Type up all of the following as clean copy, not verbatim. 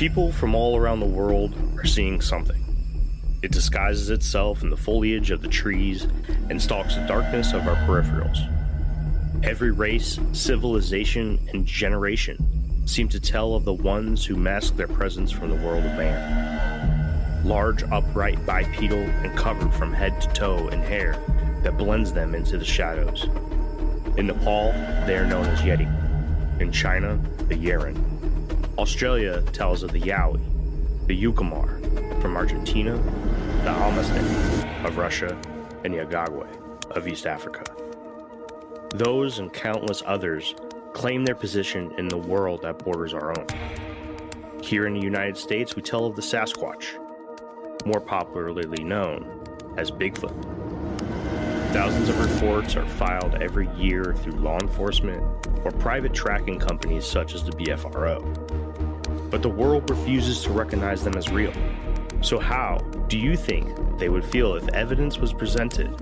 People from all around the world are seeing something. It disguises itself in the foliage of the trees and stalks the darkness of our peripherals. Every race, civilization, and generation seem to tell of the ones who mask their presence from the world of man. Large, upright, bipedal, and covered from head to toe in hair that blends them into the shadows. In Nepal, they are known as Yeti. In China, the Yeren. Australia tells of the Yowie, the Ucumar. From Argentina, the Almasty of Russia, and the Agogwe of East Africa. Those and countless others claim their position in the world that borders our own. Here in the United States, we tell of the Sasquatch, more popularly known as Bigfoot. Thousands of reports are filed every year through law enforcement or private tracking companies such as the BFRO. But the world refuses to recognize them as real. So how do you think they would feel if evidence was presented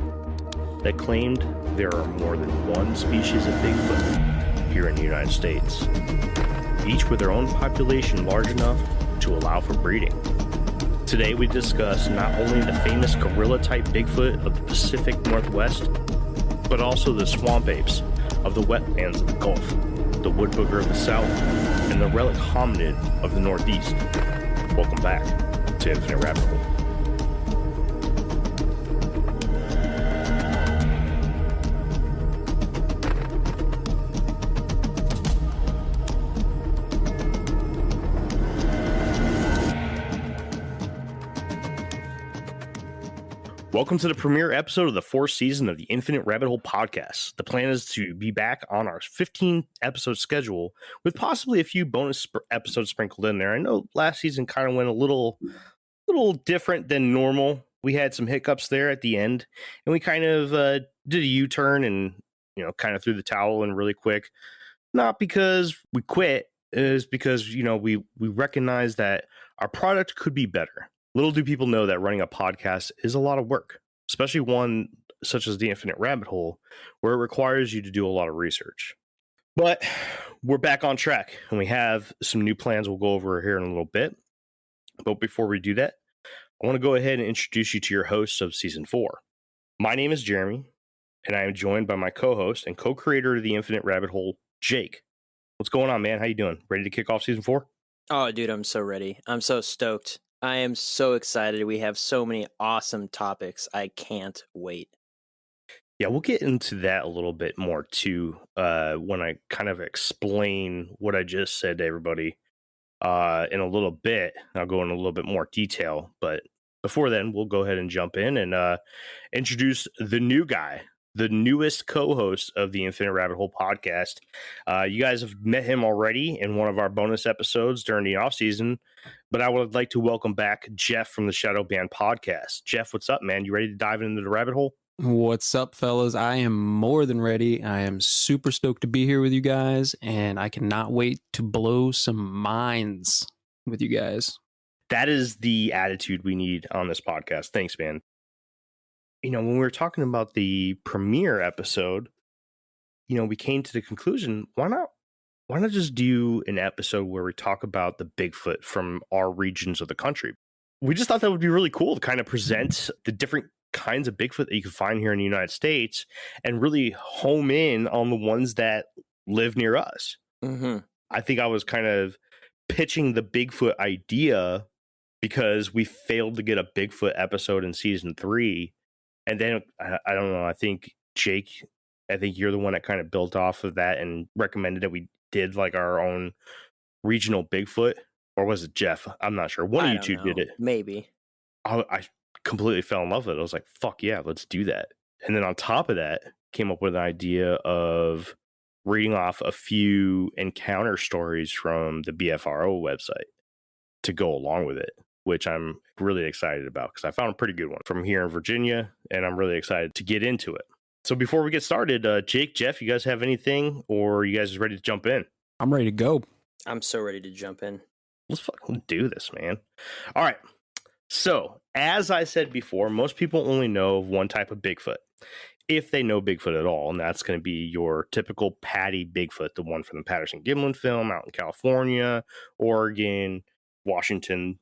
that claimed there are more than one species of Bigfoot here in the United States, each with their own population large enough to allow for breeding? Today we discuss not only the famous gorilla-type Bigfoot of the Pacific Northwest, but also the swamp apes of the wetlands of the Gulf, the Woodbooger of the South, and the Relic Hominid of the Northeast. Welcome back to Infinite Rabbit Hole. Welcome to the premiere episode of the fourth season of the Infinite Rabbit Hole podcast. The plan is to be back on our 15-episode schedule with possibly a few bonus episodes sprinkled in there. I know last season kind of went a little different than normal. We had some hiccups there at the end, and we kind of did a U-turn and kind of threw the towel in really quick. Not because we quit, it is because we recognize that our product could be better. Little do people know that running a podcast is a lot of work, especially one such as the Infinite Rabbit Hole, where it requires you to do a lot of research. But we're back on track, and we have some new plans we'll go over here in a little bit. But before we do that, I want to go ahead and introduce you to your hosts of Season 4. My name is Jeremy, and I am joined by my co-host and co-creator of the Infinite Rabbit Hole, Jake. What's going on, man? How you doing? Ready to kick off Season 4? Oh, dude, I'm so ready. I'm so stoked. I am so excited. We have so many awesome topics. I can't wait. Yeah, we'll get into that a little bit more too when I kind of explain what I just said to everybody in a little bit. I'll go in a little bit more detail, but before then, we'll go ahead and jump in and introduce the new guy, the newest co-host of the Infinite Rabbit Hole podcast. You guys have met him already in one of our bonus episodes during the off season, but I would like to welcome back Jeff from the Shadow Band podcast. Jeff, what's up, man? You ready to dive into the rabbit hole? What's up, fellas? I am more than ready. I am super stoked to be here with you guys, and I cannot wait to blow some minds with you guys. That is the attitude we need on this podcast. Thanks, man. When we were talking about the premiere episode, we came to the conclusion, why not just do an episode where we talk about the Bigfoot from our regions of the country? We just thought that would be really cool to kind of present the different kinds of Bigfoot that you can find here in the United States and really home in on the ones that live near us. Mm-hmm. I think I was kind of pitching the Bigfoot idea because we failed to get a Bigfoot episode in season 3. And then, I don't know, I think, Jake, you're the one that kind of built off of that and recommended that we did like our own regional Bigfoot. Or was it Jeff? I'm not sure. One of you two did it. Maybe. I completely fell in love with it. I was like, fuck yeah, let's do that. And then on top of that, came up with an idea of reading off a few encounter stories from the BFRO website to go along with it, which I'm really excited about because I found a pretty good one from here in Virginia, and I'm really excited to get into it. So before we get started, Jake, Jeff, you guys have anything, or you guys ready to jump in? I'm ready to go. I'm so ready to jump in. Let's fucking do this, man. All right. So, as I said before, most people only know of one type of Bigfoot, if they know Bigfoot at all, and that's going to be your typical Patty Bigfoot, the one from the Patterson-Gimlin film out in California, Oregon, Washington,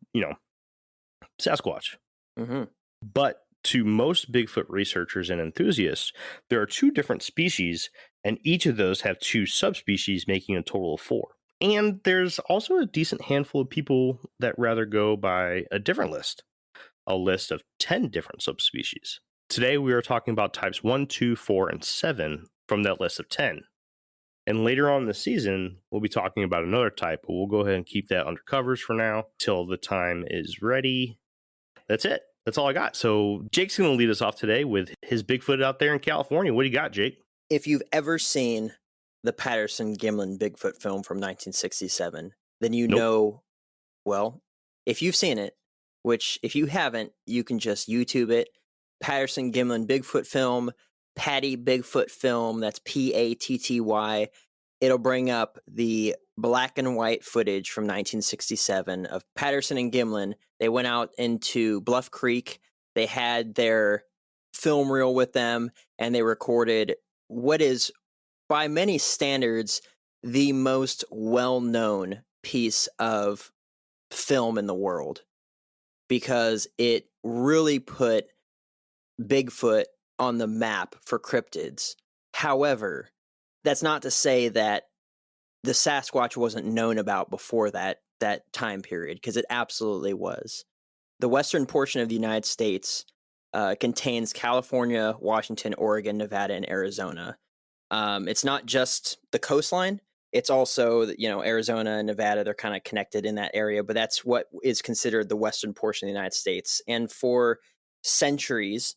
Sasquatch. Mm-hmm. But to most Bigfoot researchers and enthusiasts, there are 2 different species, and each of those have 2 subspecies, making a total of 4. And there's also a decent handful of people that rather go by a different list, a list of 10 different subspecies. Today, we are talking about types 1, 2, 4, and 7 from that list of 10. And later on in the season, we'll be talking about another type, but we'll go ahead and keep that under covers for now till the time is ready. That's it. That's all I got. So Jake's going to lead us off today with his Bigfoot out there in California. What do you got, Jake? If you've ever seen the Patterson-Gimlin Bigfoot film from 1967, then you know, well, if you've seen it, which if you haven't, you can just YouTube it, Patterson-Gimlin Bigfoot film, Patty Bigfoot film, that's Patty. It'll bring up the black and white footage from 1967 of Patterson and Gimlin. They went out into Bluff Creek. They had their film reel with them, and they recorded what is, by many standards, the most well-known piece of film in the world, because it really put Bigfoot on the map for cryptids. However, that's not to say that the Sasquatch wasn't known about before that time period, because it absolutely was. The western portion of the United States contains California, Washington, Oregon, Nevada, and Arizona. It's not just the coastline. It's also, Arizona and Nevada, they're kind of connected in that area, but that's what is considered the western portion of the United States. And for centuries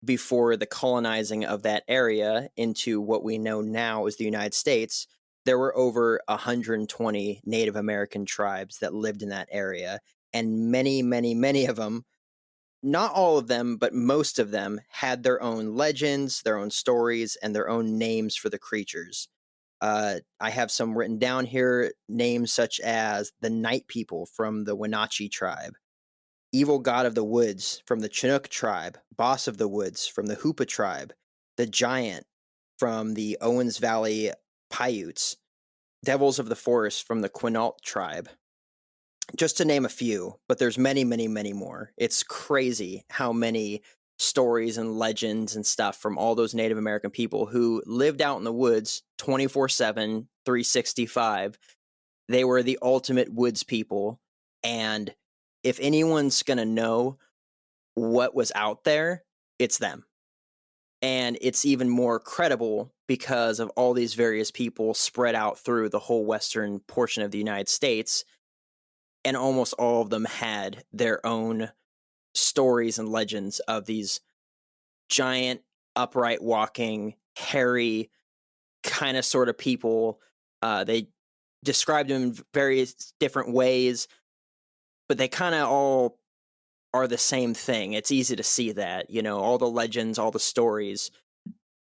before the colonizing of that area into what we know now as the United States, there were over 120 Native American tribes that lived in that area. And many, many, many of them, not all of them, but most of them, had their own legends, their own stories, and their own names for the creatures. I have some written down here, names such as the Night People from the Wenatchee tribe, Evil God of the Woods from the Chinook tribe, Boss of the Woods from the Hoopa tribe, the Giant from the Owens Valley Paiutes, Devils of the Forest from the Quinault tribe. Just to name a few, but there's many, many, many more. It's crazy how many stories and legends and stuff from all those Native American people who lived out in the woods 24/7, 365. They were the ultimate woods people, and if anyone's going to know what was out there, it's them. And it's even more credible because of all these various people spread out through the whole western portion of the United States, and almost all of them had their own stories and legends of these giant, upright walking, hairy, kind of sort of people. They described them in various different ways, but they kind of all are the same thing. It's easy to see that, all the legends, all the stories,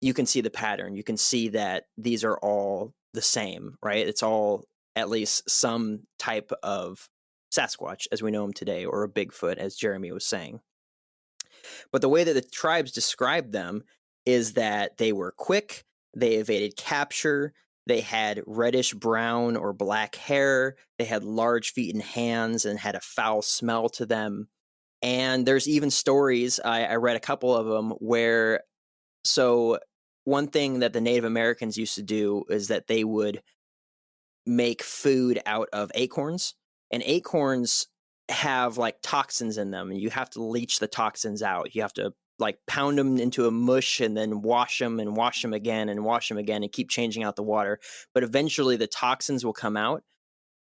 you can see the pattern. You can see that these are all the same, right? It's all at least some type of Sasquatch as we know him today, or a Bigfoot, as Jeremy was saying. But the way that the tribes described them is that they were quick, they evaded capture, they had reddish brown or black hair, they had large feet and hands, and had a foul smell to them. And there's even stories, I read a couple of them, where, so one thing that the Native Americans used to do is that they would make food out of acorns, and acorns have like toxins in them, and you have to leach the toxins out. You have to pound them into a mush and then wash them and wash them again and wash them again and keep changing out the water. But eventually the toxins will come out.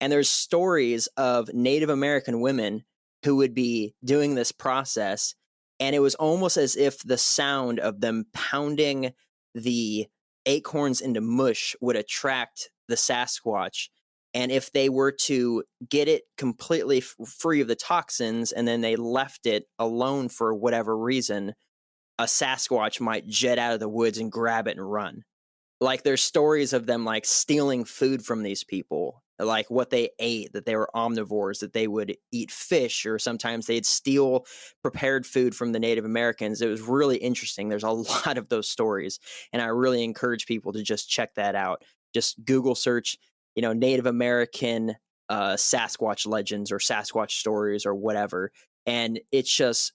And there's stories of Native American women who would be doing this process, and it was almost as if the sound of them pounding the acorns into mush would attract the Sasquatch. And if they were to get it completely free of the toxins and then they left it alone for whatever reason, a Sasquatch might jet out of the woods and grab it and run. There's stories of them stealing food from these people, what they ate, that they were omnivores, that they would eat fish, or sometimes they'd steal prepared food from the Native Americans. It was really interesting. There's a lot of those stories, and I really encourage people to just check that out. Just Google search, Native American Sasquatch legends or Sasquatch stories or whatever. And it's just,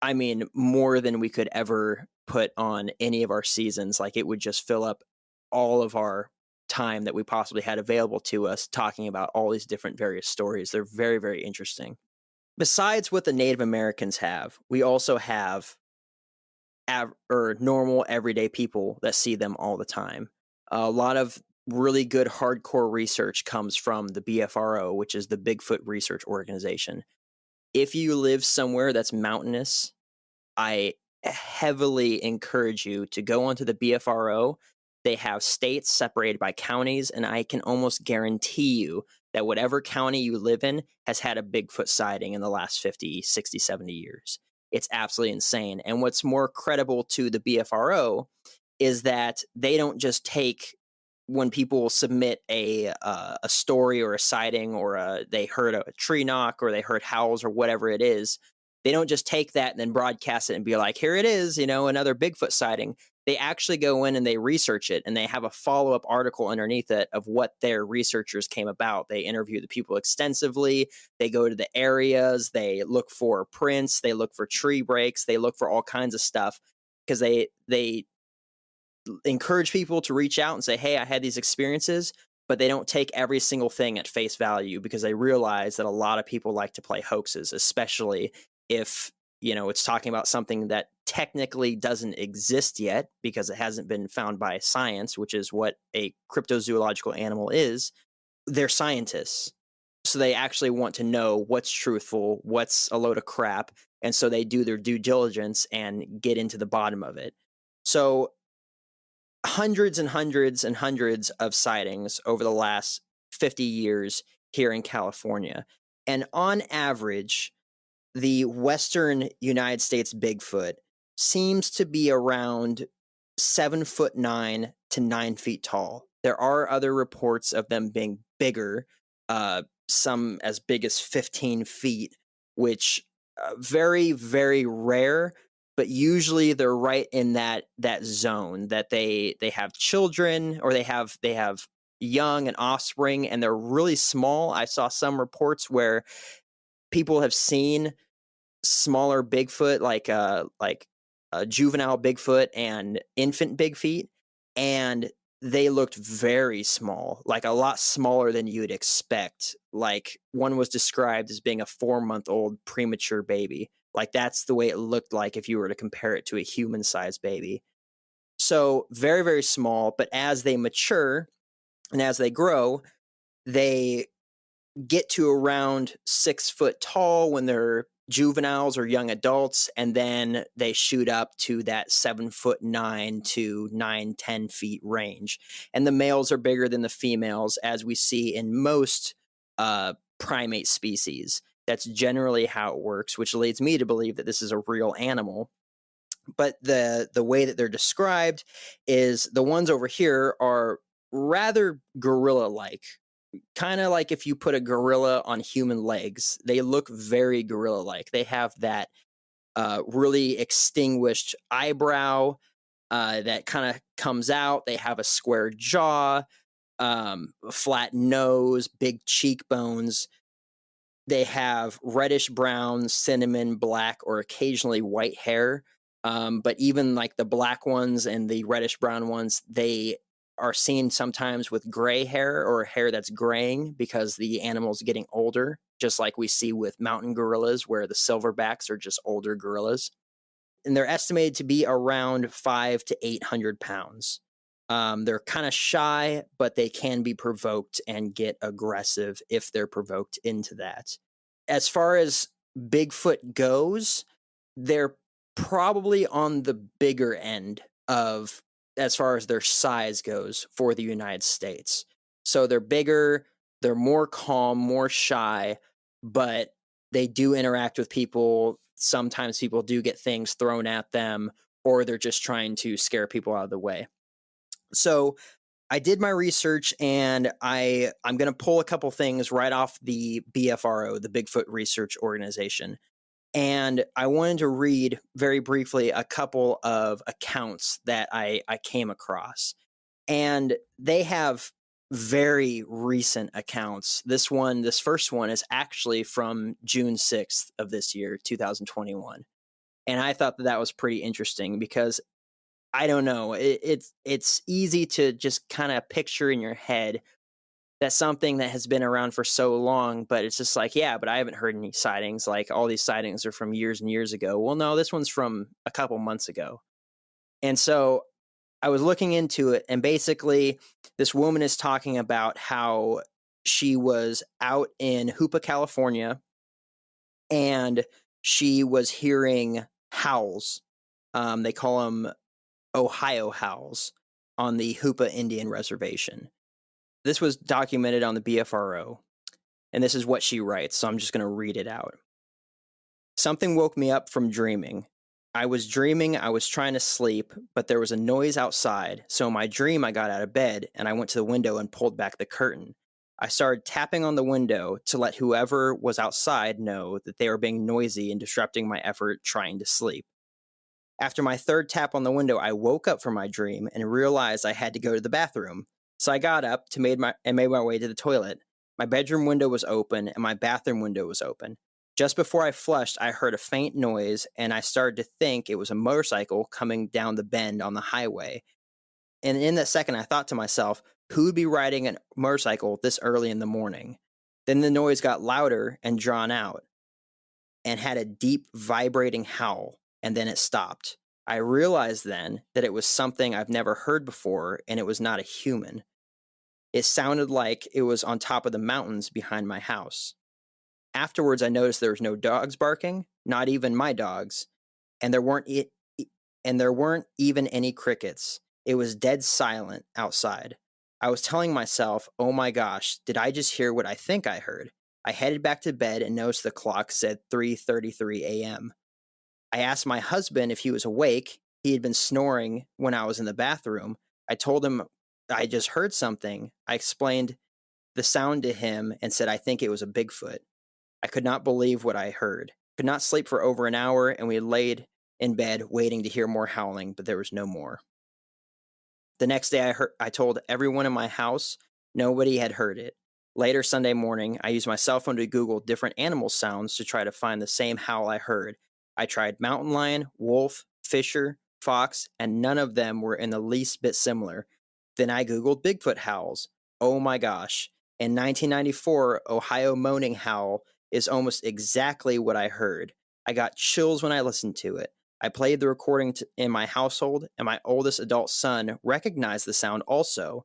I mean, more than we could ever put on any of our seasons. Like, it would just fill up all of our time that we possibly had available to us talking about all these different various stories. They're very, very interesting. Besides what the Native Americans have, we also have normal everyday people that see them all the time. A lot of really good hardcore research comes from the BFRO, which is the Bigfoot Research Organization. If you live somewhere that's mountainous, I heavily encourage you to go onto the BFRO. They have states separated by counties, and I can almost guarantee you that whatever county you live in has had a Bigfoot sighting in the last 50, 60, 70 years. It's absolutely insane. And what's more credible to the BFRO is that they don't just take, when people submit a story or a sighting, or they heard a tree knock or they heard howls or whatever it is, they don't just take that and then broadcast it and be like, here it is, another Bigfoot sighting. They actually go in and they research it, and they have a follow-up article underneath it of what their researchers came about. They interview the people extensively. They go to the areas. They look for prints. They look for tree breaks. They look for all kinds of stuff, because they encourage people to reach out and say, hey, I had these experiences, but they don't take every single thing at face value, because they realize that a lot of people like to play hoaxes, especially if it's talking about something that technically doesn't exist yet because it hasn't been found by science, which is what a cryptozoological animal is. They're scientists, so they actually want to know what's truthful, what's a load of crap, and so they do their due diligence and get into the bottom of it. So hundreds and hundreds and hundreds of sightings over the last 50 years here in California. And on average, the Western United States Bigfoot seems to be around 7'9" to 9 feet tall. There are other reports of them being bigger, some as big as 15 feet, which very, very rare. But usually they're right in that zone that they have children, or they have young and offspring, and they're really small. I saw some reports where people have seen smaller Bigfoot, like a juvenile Bigfoot and infant Bigfeet, and they looked very small, like a lot smaller than you'd expect. Like, one was described as being a 4-month-old premature baby. Like, that's the way it looked like if you were to compare it to a human-sized baby. So very, very small, but as they mature and as they grow, they get to around 6 foot tall when they're juveniles or young adults, and then they shoot up to that 7'9" to 9-10 feet range. And the males are bigger than the females, as we see in most primate species. That's generally how it works, which leads me to believe that this is a real animal. But the way that they're described is the ones over here are rather gorilla-like. Kind of like if you put a gorilla on human legs. They look very gorilla-like. They have that really extinguished eyebrow that kind of comes out. They have a square jaw, flat nose, big cheekbones. They have reddish brown, cinnamon, black, or occasionally white hair. But even like the black ones and the reddish brown ones, they are seen sometimes with gray hair, or hair that's graying, because the animal's getting older, just like we see with mountain gorillas, where the silverbacks are just older gorillas. And they're estimated to be around 500 to 800 pounds. They're kind of shy, but they can be provoked and get aggressive if they're provoked into that. As far as Bigfoot goes, they're probably on the bigger end of, as far as their size goes, for the United States. So they're bigger, they're more calm, more shy, but they do interact with people. Sometimes people do get things thrown at them, or they're just trying to scare people out of the way. So I did my research, and I'm going to pull a couple things right off the BFRO, the Bigfoot Research Organization. And I wanted to read very briefly a couple of accounts that I came across. And they have very recent accounts. This first one is actually from June 6th of this year, 2021. And I thought that was pretty interesting because I don't know, it's easy to just kind of picture in your head that something that has been around for so long, but it's just like, yeah, but I haven't heard any sightings. Like all these sightings are from years and years ago. Well, no, this one's from a couple months ago. And so I was looking into it, and basically this woman is talking about how she was out in Hoopa, California, and she was hearing howls. They call them Ohio howls on the Hoopa Indian Reservation. This was documented on the BFRO, and this is what she writes, so I'm just going to read it out. Something woke me up from dreaming. I was dreaming I was trying to sleep, but there was a noise outside, so in my dream I got out of bed, and I went to the window and pulled back the curtain. I started tapping on the window to let whoever was outside know that they were being noisy and disrupting my effort trying to sleep. After my third tap on the window, I woke up from my dream and realized I had to go to the bathroom. So I got up made my way to the toilet. My bedroom window was open and my bathroom window was open. Just before I flushed, I heard a faint noise and I started to think it was a motorcycle coming down the bend on the highway. And in that second, I thought to myself, who would be riding a motorcycle this early in the morning? Then the noise got louder and drawn out and had a deep vibrating howl, and then it stopped. I realized then that it was something I've never heard before, and it was not a human. It sounded like it was on top of the mountains behind my house. Afterwards, I noticed there was no dogs barking, not even my dogs, and there weren't even any crickets. It was dead silent outside. I was telling myself, oh my gosh, did I just hear what I think I heard? I headed back to bed and noticed the clock said 3:33 a.m. I asked my husband if he was awake. He had been snoring when I was in the bathroom. I told him I just heard something. I explained the sound to him and said I think it was a Bigfoot. I could not believe what I heard. Could not sleep for over an hour, and we laid in bed waiting to hear more howling, but there was no more. The next day I told everyone in my house. Nobody had heard it. Later Sunday morning, I used my cell phone to Google different animal sounds to try to find the same howl I heard. I tried mountain lion, wolf, fisher, fox, and none of them were in the least bit similar. Then I Googled Bigfoot howls. Oh my gosh. In 1994, Ohio moaning howl is almost exactly what I heard. I got chills when I listened to it. I played the recording in my household, and my oldest adult son recognized the sound also.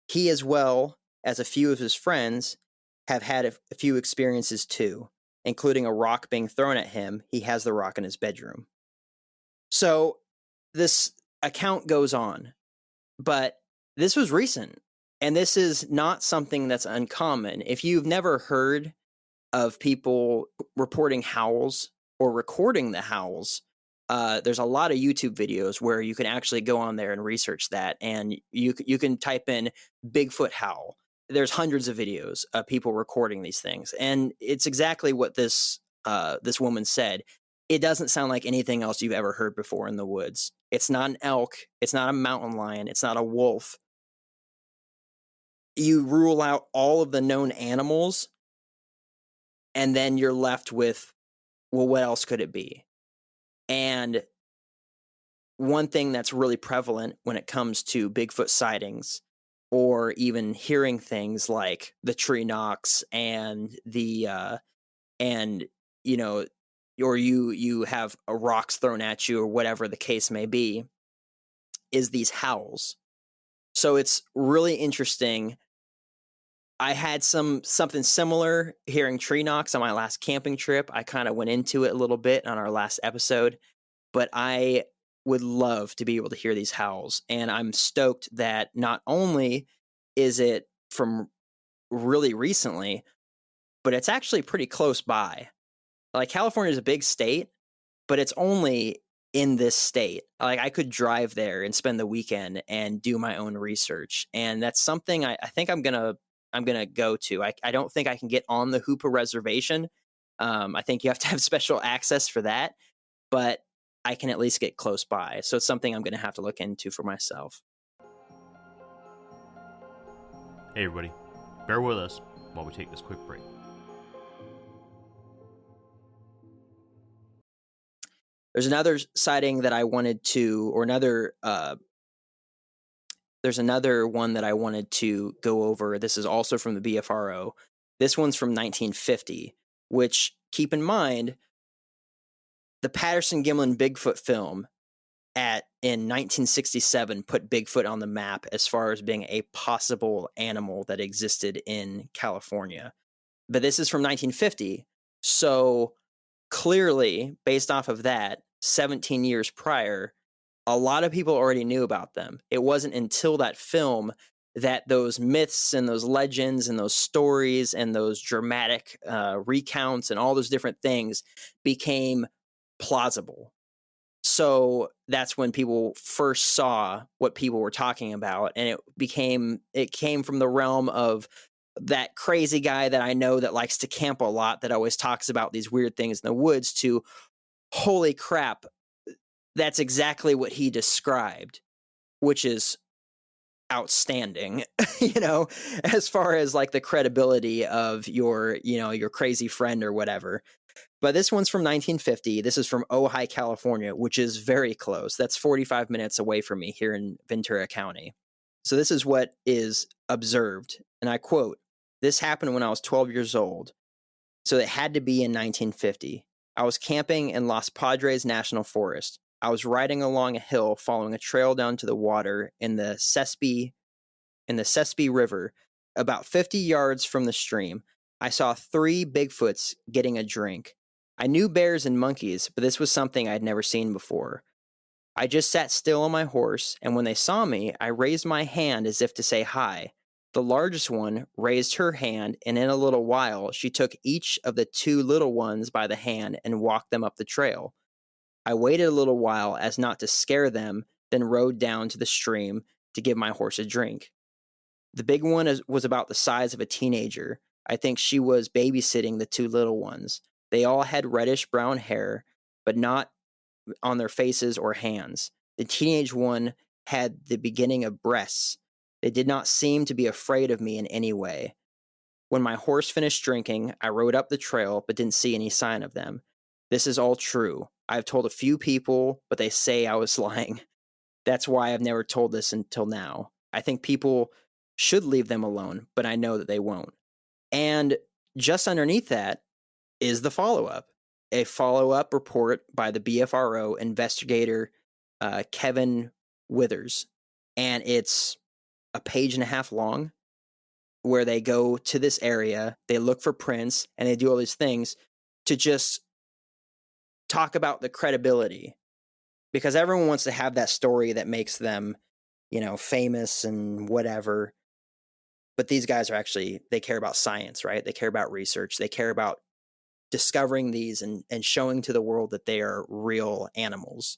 He, as well as a few of his friends, have had a few experiences too, including a rock being thrown at him. He has the rock in his bedroom. So this account goes on, but this was recent, and this is not something that's uncommon. If you've never heard of people reporting howls or recording the howls, there's a lot of YouTube videos where you can actually go on there and research that, and you can type in Bigfoot howl. There's hundreds of videos of people recording these things, and it's exactly what this woman said. It doesn't sound like anything else you've ever heard before in the woods. It's not an elk. It's not a mountain lion. It's not a wolf. You rule out all of the known animals, and then you're left with, well, what else could it be? And one thing that's really prevalent when it comes to Bigfoot sightings, or even hearing things like the tree knocks and or you have rocks thrown at you or whatever the case may be, is these howls. So it's really interesting. I had something similar hearing tree knocks on my last camping trip. I kind of went into it a little bit on our last episode, but I would love to be able to hear these howls. And I'm stoked that not only is it from really recently, but it's actually pretty close by. Like, California is a big state, but it's only in this state. Like, I could drive there and spend the weekend and do my own research. And that's something I think I'm gonna go to. I don't think I can get on the Hoopa reservation. I think you have to have special access for that, but I can at least get close by. So it's something I'm going to have to look into for myself. Hey everybody, bear with us while we take this quick break. There's another sighting that I wanted to, or there's another one that I wanted to go over. This is also from the BFRO. This one's from 1950, which, keep in mind, the Patterson-Gimlin Bigfoot film in 1967 put Bigfoot on the map as far as being a possible animal that existed in California. But this is from 1950, so clearly, based off of that, 17 years prior, a lot of people already knew about them. It wasn't until that film that those myths and those legends and those stories and those dramatic recounts and all those different things became plausible. So that's when people first saw what people were talking about, and it came from the realm of that crazy guy that I know that likes to camp a lot, that always talks about these weird things in the woods, to holy crap, that's exactly what he described, which is outstanding, as far as like the credibility of your crazy friend or whatever. But this one's from 1950. This is from Ojai, California, which is very close. That's 45 minutes away from me here in Ventura County. So this is what is observed. And I quote, "This happened when I was 12 years old. So it had to be in 1950. I was camping in Los Padres National Forest. I was riding along a hill following a trail down to the water in the Sespe River. About 50 yards from the stream, I saw 3 Bigfoots getting a drink. I knew bears and monkeys, but this was something I'd never seen before. I just sat still on my horse, and when they saw me, I raised my hand as if to say hi. The largest one raised her hand, and in a little while, she took each of the 2 little ones by the hand and walked them up the trail. I waited a little while as not to scare them, then rode down to the stream to give my horse a drink. The big one was about the size of a teenager. I think she was babysitting the 2 little ones. They all had reddish-brown hair, but not on their faces or hands. The teenage one had the beginning of breasts. They did not seem to be afraid of me in any way. When my horse finished drinking, I rode up the trail, but didn't see any sign of them. This is all true. I've told a few people, but they say I was lying. That's why I've never told this until now. I think people should leave them alone, but I know that they won't." And just underneath that is the follow-up. A follow-up report by the BFRO investigator, Kevin Withers. And it's a page and a half long, where they go to this area, they look for prints, and they do all these things to just talk about the credibility. Because everyone wants to have that story that makes them, famous and whatever. But these guys are actually, they care about science, right? They care about research. They care about discovering these and showing to the world that they are real animals.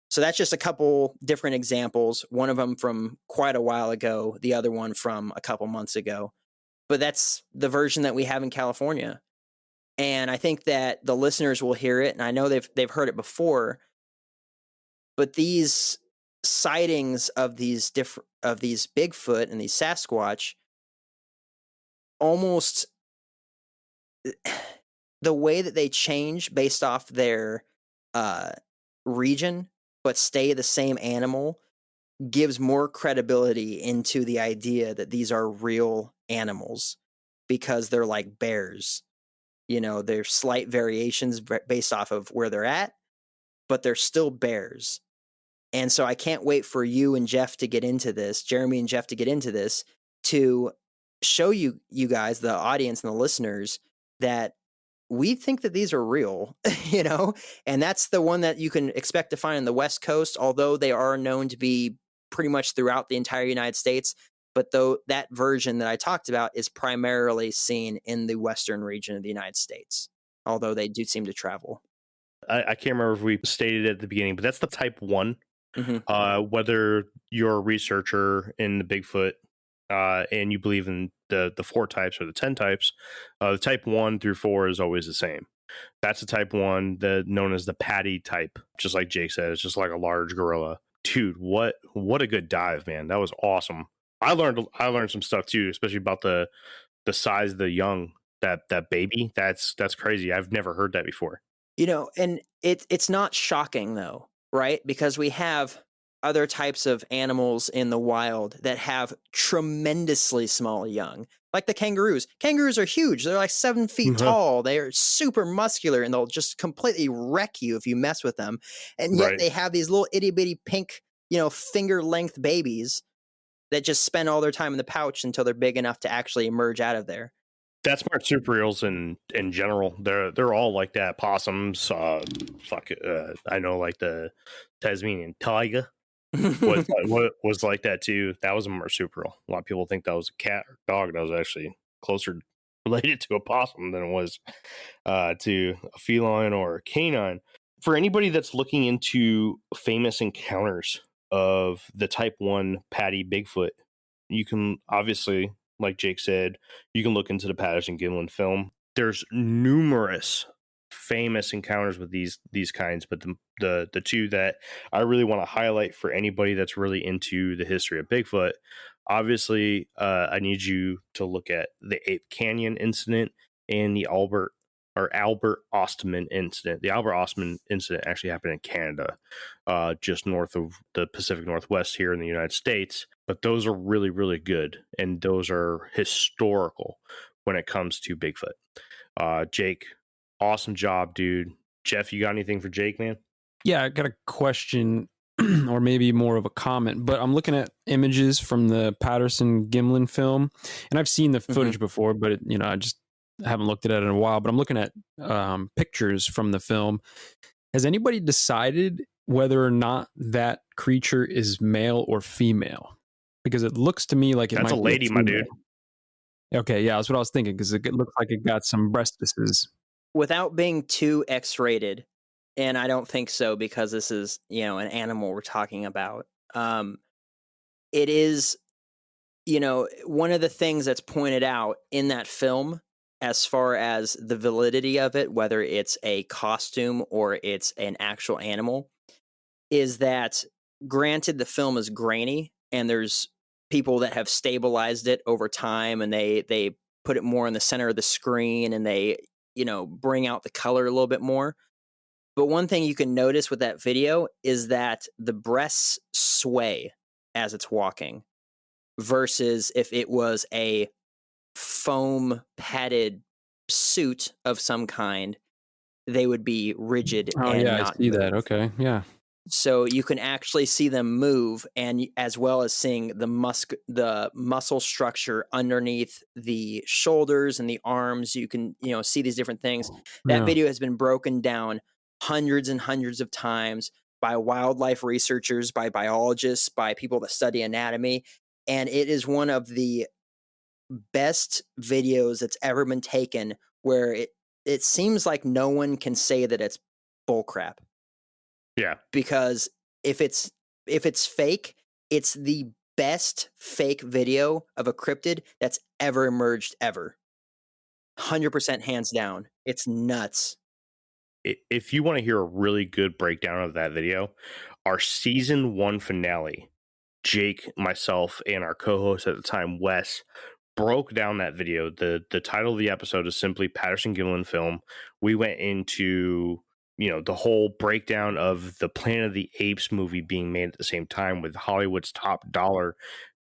So that's just a couple different examples. One of them from quite a while ago, the other one from a couple months ago. But that's the version that we have in California. And I think that the listeners will hear it, and I know they've heard it before. But these sightings of these Bigfoot and these Sasquatch, almost the way that they change based off their region, but stay the same animal, gives more credibility into the idea that these are real animals, because they're like bears. There's slight variations based off of where they're at, but they're still bears. And so I can't wait for you and Jeff to get into this, Jeremy and Jeff to get into this, to show you guys, the audience and the listeners, that we think that these are real, and that's the one that you can expect to find on the West Coast, although they are known to be pretty much throughout the entire United States. But though that version that I talked about is primarily seen in the western region of the United States, although they do seem to travel. I can't remember if we stated it at the beginning, but that's the type 1. Mm-hmm. Whether you're a researcher in the Bigfoot and you believe in the 4 types or the 10 types, the type 1 through 4 is always the same. That's the type 1, known as the patty type, just like Jake said. It's just like a large gorilla. Dude, what a good dive, man. That was awesome. I learned some stuff too, especially about the size of the young, that baby. That's crazy. I've never heard that before. And it's not shocking though, right? Because we have other types of animals in the wild that have tremendously small young, like the kangaroos. Kangaroos are huge. They're like 7 feet tall. They are super muscular, and they'll just completely wreck you if you mess with them. And yet they have these little itty bitty pink, finger length babies that just spend all their time in the pouch until they're big enough to actually emerge out of there. That's marsupials in general. They're all like that. Possums, I know, like the Tasmanian tiger was like that too. That was a marsupial. A lot of people think that was a cat or dog. That was actually closer related to a possum than it was to a feline or a canine. For anybody that's looking into famous encounters of the type 1 Patty Bigfoot, you can obviously, like Jake said, you can look into the Patterson-Gimlin film. There's numerous famous encounters with these kinds, but the two that I really want to highlight for anybody that's really into the history of Bigfoot, obviously, I need you to look at the Ape Canyon incident and the Albert Ostman incident. The Albert Ostman incident actually happened in Canada, just north of the Pacific Northwest here in the United States. But those are really, really good, and those are historical when it comes to Bigfoot. Jake, awesome job, dude. Jeff, you got anything for Jake, man? Yeah, I got a question, or maybe more of a comment, but I'm looking at images from the Patterson-Gimlin film, and I've seen the footage before, but I just haven't looked at it in a while. But I'm looking at pictures from the film. Has anybody decided whether or not that creature is male or female? Because it looks to me like that's a lady, my dude. Okay, yeah, that's what I was thinking, because it looks like it got some breastises. Without being too X-rated, and I don't think so, because this is, an animal we're talking about. It is, one of the things that's pointed out in that film, as far as the validity of it, whether it's a costume or it's an actual animal, is that, granted, the film is grainy, and there's people that have stabilized it over time, and they put it more in the center of the screen, and they bring out the color a little bit more. But one thing you can notice with that video is that the breasts sway as it's walking, versus if it was a foam padded suit of some kind, they would be rigid. Oh, and yeah, not I see move. that. Okay, yeah. So you can actually see them move, and as well as seeing the muscle structure underneath the shoulders and the arms. You can see these different things. That video has been broken down hundreds and hundreds of times by wildlife researchers, by biologists, by people that study anatomy, and it is one of the best videos that's ever been taken, where it seems like no one can say that it's bullcrap. Yeah. Because if it's fake, it's the best fake video of a cryptid that's ever emerged ever. 100% hands down. It's nuts. If you want to hear a really good breakdown of that video, our season 1 finale, Jake, myself, and our co-host at the time, Wes, broke down that video. The title of the episode is simply Patterson-Gimlin film. We went into the whole breakdown of the Planet of the Apes movie being made at the same time, with Hollywood's top dollar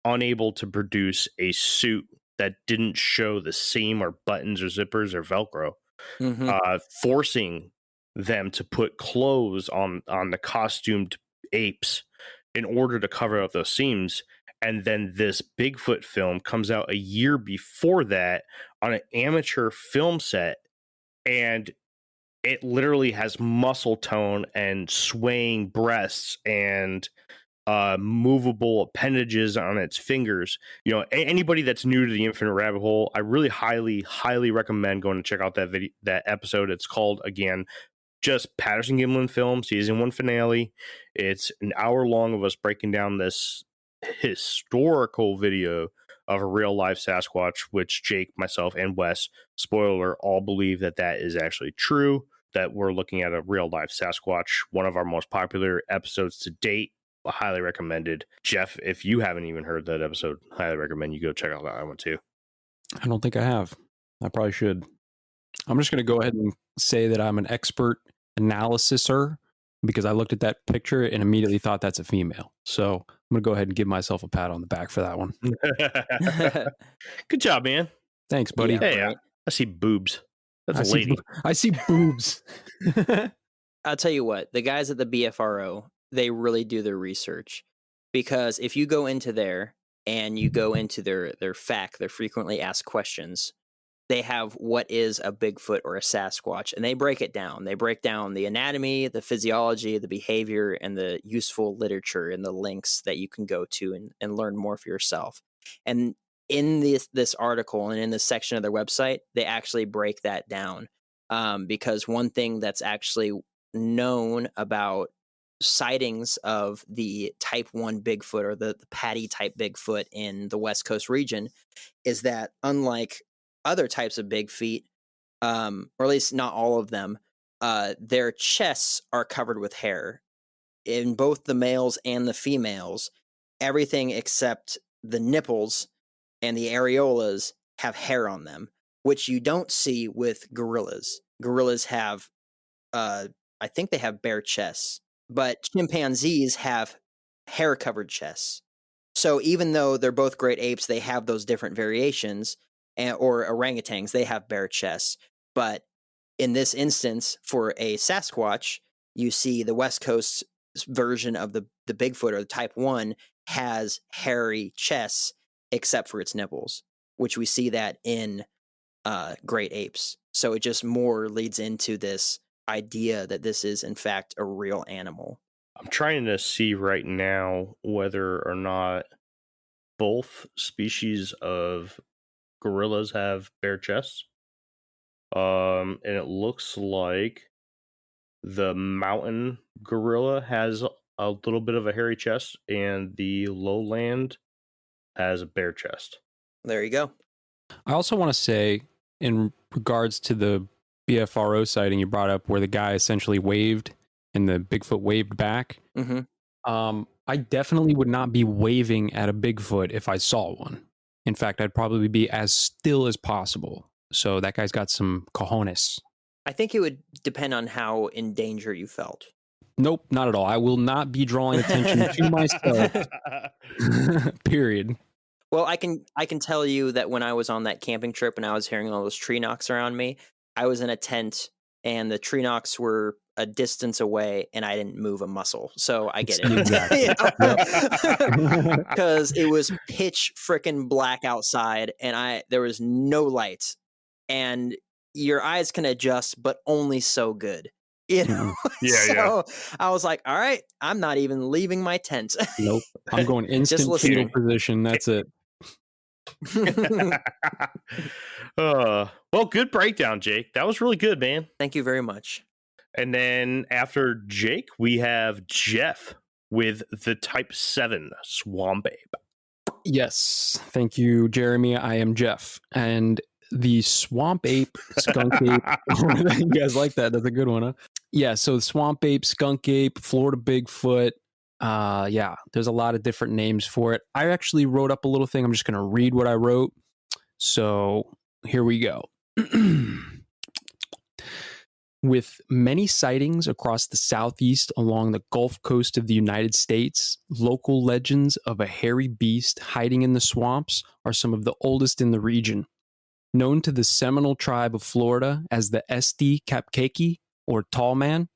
unable to produce a suit that didn't show the seam or buttons or zippers or Velcro, forcing them to put clothes on the costumed apes in order to cover up those seams. And then this Bigfoot film comes out a year before that on an amateur film set, and it literally has muscle tone and swaying breasts and movable appendages on its fingers. Anybody that's new to the Infinite Rabbit Hole, I really highly recommend going to check out that episode. It's called, again, just Patterson-Gimlin film season 1 finale. It's an hour long of us breaking down this historical video of a real life Sasquatch, which Jake, myself, and Wes, spoiler, all believe that is actually true, that we're looking at a real life Sasquatch. One of our most popular episodes to date, highly recommended. Jeff, if you haven't even heard that episode, highly recommend you go check out that one too. I don't think I have. I probably should. I'm just going to go ahead and say that I'm an expert analysiser because I looked at that picture and immediately thought that's a female. So I'm going to go ahead and give myself a pat on the back for that one. Good job, man. Thanks, buddy. Yeah, Hey, right. I see boobs. That's I a lady. I see boobs. I'll tell you what, the guys at the BFRO, they really do their research, because if you go into there and you go into their FAQ, their frequently asked questions, they have what is a Bigfoot or a Sasquatch, and they break it down. They break down the anatomy, the physiology, the behavior, and the useful literature and the links that you can go to and learn more for yourself. And in this article and in this section of their website, they actually break that down, because one thing that's actually known about sightings of the type 1 Bigfoot or the patty type Bigfoot in the West Coast region is that, unlike other types of big feet, or at least not all of them, their chests are covered with hair. In both the males and the females, everything except the nipples and the areolas have hair on them, which you don't see with gorillas. Gorillas have, I think they have bare chests, but chimpanzees have hair-covered chests. So even though they're both great apes, they have those different variations, or orangutans, they have bare chests. But in this instance, for a Sasquatch, you see the West Coast version of the Bigfoot or the type 1 has hairy chests, except for its nipples, which we see that in great apes. So it just more leads into this idea that this is in fact a real animal. I'm trying to see right now whether or not both species of gorillas have bare chests. And it looks like the mountain gorilla has a little bit of a hairy chest, and the lowland has a bare chest. There you go. I also want to say, in regards to the BFRO sighting you brought up, where the guy essentially waved and the Bigfoot waved back, I definitely would not be waving at a Bigfoot if I saw one. In fact, I'd probably be as still as possible. So that guy's got some cojones. I think it would depend on how in danger you felt. Nope, not at all. I will not be drawing attention to myself. Period. Well, I can tell you that when I was on that camping trip and I was hearing all those tree knocks around me, I was in a tent and the tree knocks were a distance away and I didn't move a muscle. So I get it. Exactly. Because it was pitch frickin' black outside and there was no lights, and your eyes can adjust, but only so good. You know? So I was like, all right, I'm not even leaving my tent. Nope. I'm going instant fetal position. That's it. Well, good breakdown, Jake. That was really good, man. Thank you very much. And then after Jake, we have Jeff with the Type 7 Swamp Ape. Yes. Thank you, Jeremy. I am Jeff. And the Swamp Ape, Skunk Ape. You guys like that? That's a good one, huh? Yeah, so Swamp Ape, Skunk Ape, Florida Bigfoot. Yeah, there's a lot of different names for it. I actually wrote up a little thing. I'm just going to read what I wrote. So here we go. With many sightings across the southeast along the Gulf Coast of the United States, local legends of a hairy beast hiding in the swamps are some of the oldest in the region. Known to the Seminole tribe of Florida as the Esti Kapkaki, or Tall Man,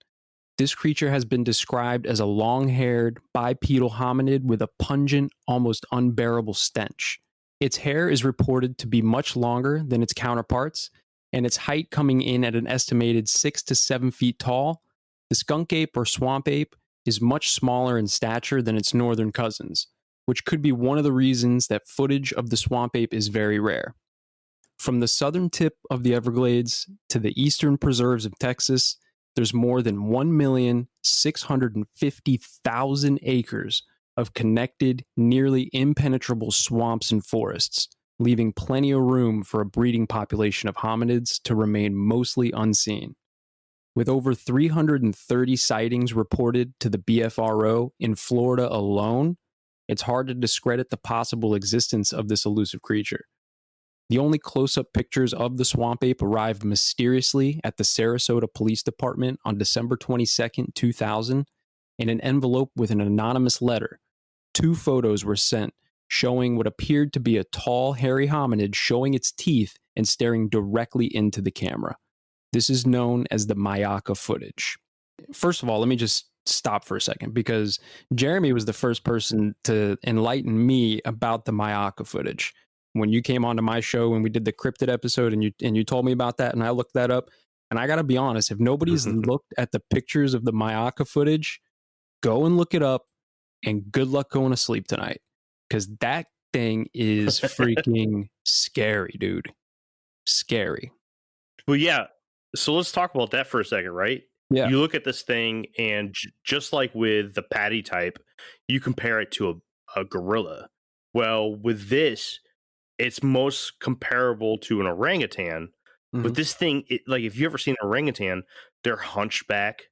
this creature has been described as a long-haired, bipedal hominid with a pungent, almost unbearable stench. Its hair is reported to be much longer than its counterparts, and its height coming in at an estimated 6 to 7 feet tall. The skunk ape or swamp ape is much smaller in stature than its northern cousins, which could be one of the reasons that footage of the swamp ape is very rare. From the southern tip of the Everglades to the eastern preserves of Texas, there's more than 1,650,000 acres of connected, nearly impenetrable swamps and forests, leaving plenty of room for a breeding population of hominids to remain mostly unseen. With over 330 sightings reported to the BFRO in Florida alone, it's hard to discredit the possible existence of this elusive creature. The only close-up pictures of the swamp ape arrived mysteriously at the Sarasota Police Department on December 22nd, 2000, in an envelope with an anonymous letter. 2 photos were sent showing what appeared to be a tall, hairy hominid showing its teeth and staring directly into the camera. This is known as the Mayaka footage. First of all, let me just stop for a second, because Jeremy was the first person to enlighten me about the Mayaka footage. When you came onto my show when we did the cryptid episode and you told me about that, and I looked that up, and I gotta be honest, if nobody's looked at the pictures of the Mayaka footage, go and look it up, and good luck going to sleep tonight, because that thing is freaking scary, dude. Scary. Well, yeah. So let's talk about that for a second, right? Yeah. You look at this thing, and just like with the patty type, you compare it to a gorilla. Well, with this, it's most comparable to an orangutan. Mm-hmm. But this thing, like, if you ever seen an orangutan, they're hunchback.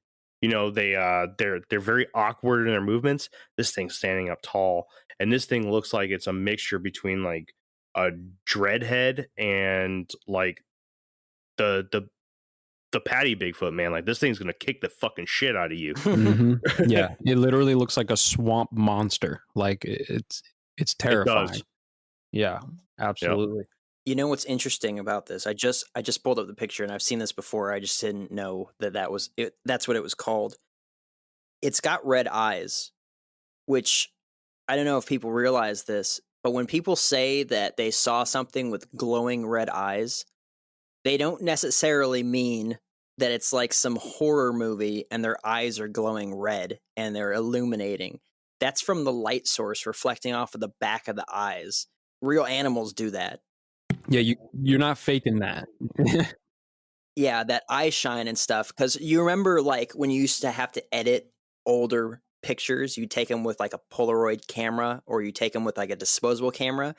You know, they're very awkward in their movements. This thing's standing up tall, and this thing looks like it's a mixture between like a dreadhead and like the patty Bigfoot, man. Like, this thing's gonna kick the fucking shit out of you. Mm-hmm. Yeah, it literally looks like a swamp monster. Like, it's terrifying. It does. Yeah, absolutely. Yep. You know what's interesting about this? I just pulled up the picture, and I've seen this before. I just didn't know that was it. That's what it was called. It's got red eyes, which I don't know if people realize this, but when people say that they saw something with glowing red eyes, they don't necessarily mean that it's like some horror movie and their eyes are glowing red and they're illuminating. That's from the light source reflecting off of the back of the eyes. Real animals do that. Yeah, you're not faking that. Yeah, that eye shine and stuff. Because you remember, like, when you used to have to edit older pictures, you take them with like a Polaroid camera, or you take them with like a disposable camera,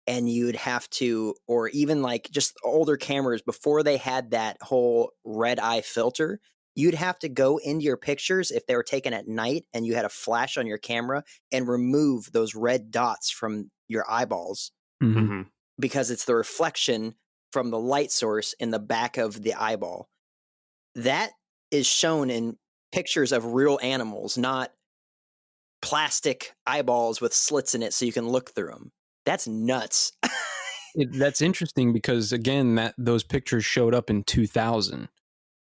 and you'd have to, or even like just older cameras before they had that whole red eye filter, you'd have to go into your pictures if they were taken at night and you had a flash on your camera and remove those red dots from your eyeballs. Mm-hmm. Because it's the reflection from the light source in the back of the eyeball. That is shown in pictures of real animals, not plastic eyeballs with slits in it so you can look through them. That's nuts. That's interesting because, again, those pictures showed up in 2000,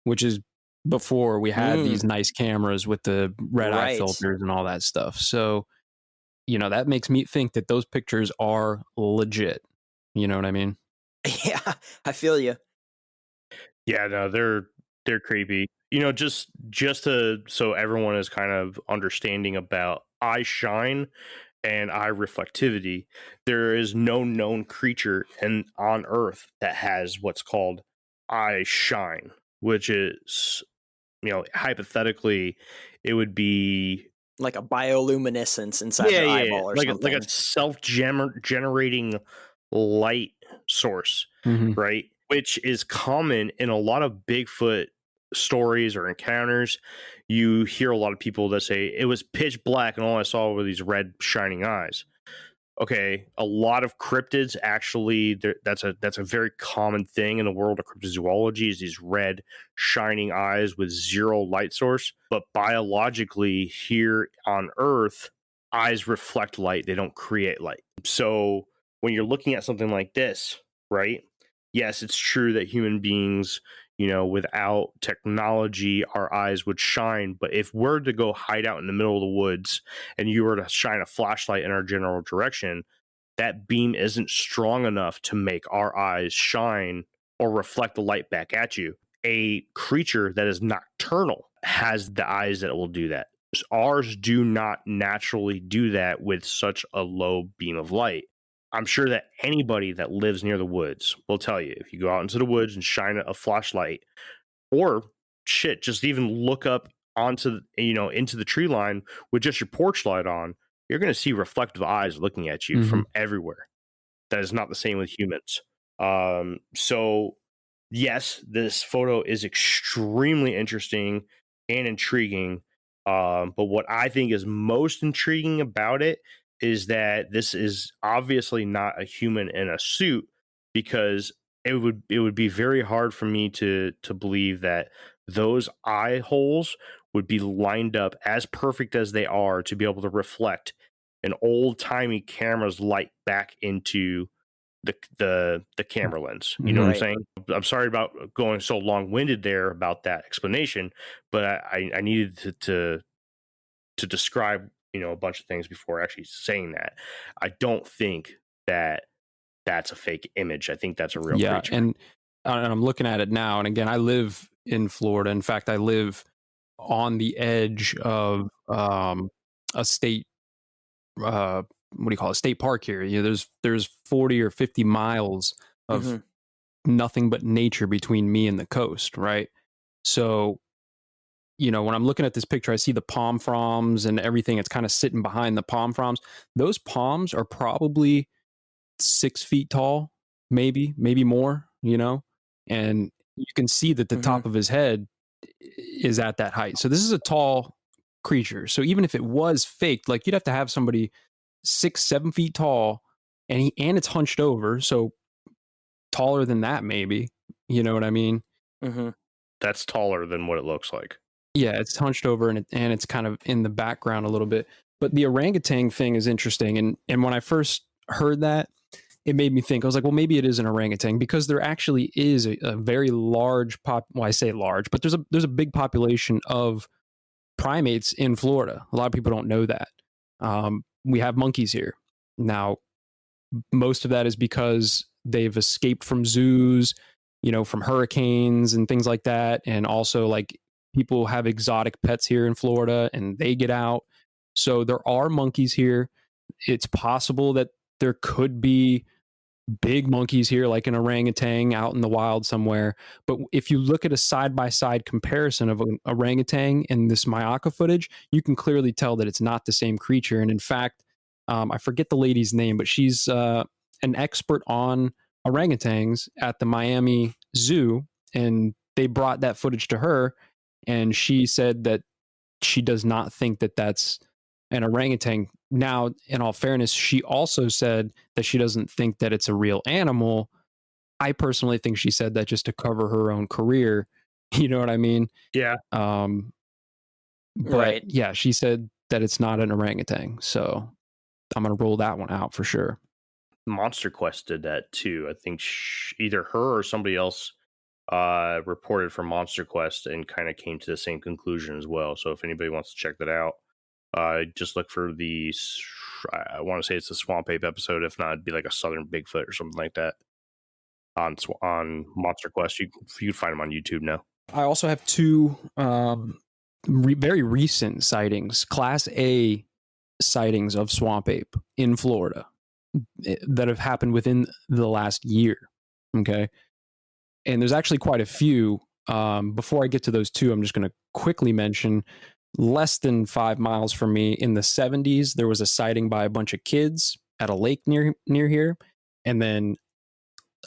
which is before we had these nice cameras with the red eye filters and all that stuff. So, you know, that makes me think that those pictures are legit. You know what I mean? Yeah, I feel you. Yeah, no, they're creepy. You know, just so everyone is kind of understanding about eye shine and eye reflectivity, there is no known creature on Earth that has what's called eye shine, which is, you know, hypothetically, it would be like a bioluminescence inside the eyeball or something. Like a self-generating light source, right? Which is common in a lot of Bigfoot stories or encounters. You hear a lot of people that say it was pitch black and all I saw were these red shining eyes. Okay, a lot of cryptids actually, that's a very common thing in the world of cryptozoology, is these red shining eyes with zero light source. But biologically, here on Earth, eyes reflect light, they don't create light. So when you're looking at something like this, right? Yes, it's true that human beings, you know, without technology, our eyes would shine. But if we're to go hide out in the middle of the woods and you were to shine a flashlight in our general direction, that beam isn't strong enough to make our eyes shine or reflect the light back at you. A creature that is nocturnal has the eyes that will do that. Ours do not naturally do that with such a low beam of light. I'm sure that anybody that lives near the woods will tell you, if you go out into the woods and shine a flashlight, or shit, just even look up onto, you know, into the tree line with just your porch light on, you're going to see reflective eyes looking at you from everywhere. That is not the same with humans. So yes, this photo is extremely interesting and intriguing. But what I think is most intriguing about it is that this is obviously not a human in a suit, because it would be very hard for me to believe that those eye holes would be lined up as perfect as they are to be able to reflect an old timey camera's light back into the camera lens. You know what I'm saying? I'm sorry about going so long winded there about that explanation, but I needed to describe, a bunch of things before actually saying that. I don't think that that's a fake image. I think that's a real creature. And I'm looking at it now. And again, I live in Florida. In fact, I live on the edge of a state, what do you call it? State park here. There's 40 or 50 miles of nothing but nature between me and the coast, right? So, when I'm looking at this picture, I see the palm fronds and everything. It's kind of sitting behind the palm fronds. Those palms are probably 6 feet tall, maybe more, and you can see that the top of his head is at that height. So this is a tall creature. So even if it was faked, like, you'd have to have somebody 6-7 feet tall, and it's hunched over, so taller than that, maybe. You know what I mean? That's taller than what it looks like. Yeah, it's hunched over, and it's kind of in the background a little bit. But the orangutan thing is interesting, and when I first heard that, it made me think. I was like, well, maybe it is an orangutan, because there actually is a very large well, I say large, but there's a big population of primates in Florida. A lot of people don't know that. We have monkeys here. Now, most of that is because they've escaped from zoos, from hurricanes and things like that. And also, like, people have exotic pets here in Florida and they get out. So there are monkeys here. It's possible that there could be big monkeys here, like an orangutan out in the wild somewhere. But if you look at a side-by-side comparison of an orangutan and this Myaka footage, you can clearly tell that it's not the same creature. And in fact, I forget the lady's name, but she's an expert on orangutans at the Miami Zoo, and they brought that footage to her, and she said that she does not think that that's an orangutan. Now, in all fairness, she also said that she doesn't think that it's a real animal. I personally think she said that just to cover her own career. You know what I mean? Yeah. But right. Yeah, she said that it's not an orangutan. So I'm going to roll that one out for sure. Monster Quest did that too. I think either her or somebody else reported from Monster Quest and kind of came to the same conclusion as well. So if anybody wants to check that out, just look for I want to say it's the Swamp Ape episode. If not, it'd be like a Southern Bigfoot or something like that on Monster Quest. You can find them on YouTube now. I also have two very recent sightings, Class A sightings of Swamp Ape in Florida that have happened within the last year. Okay. And there's actually quite a few. Before I get to those two, I'm just going to quickly mention, less than 5 miles from me in the 70s, there was a sighting by a bunch of kids at a lake near here. And then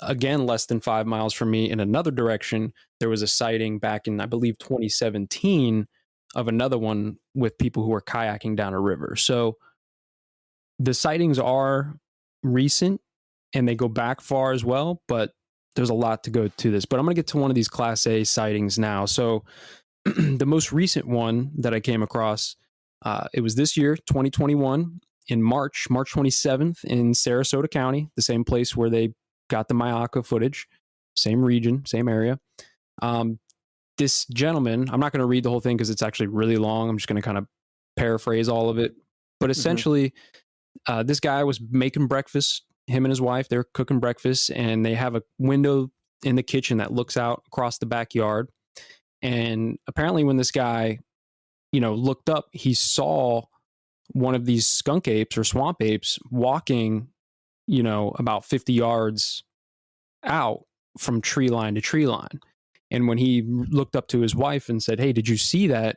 again, less than 5 miles from me in another direction, there was a sighting back in, I believe, 2017 of another one with people who were kayaking down a river. So the sightings are recent and they go back far as well, but there's a lot to go to this. But I'm going to get to one of these Class A sightings now. So the most recent one that I came across, it was this year, 2021, in March 27th in Sarasota County, the same place where they got the Myaka footage, same region, same area. This gentleman, I'm not going to read the whole thing because it's actually really long. I'm just going to kind of paraphrase all of it. But essentially, this guy was making breakfast. Him and his wife, they're cooking breakfast, and they have a window in the kitchen that looks out across the backyard. And apparently when this guy, looked up, he saw one of these skunk apes or swamp apes walking, about 50 yards out from tree line to tree line. And when he looked up to his wife and said, "Hey, did you see that?"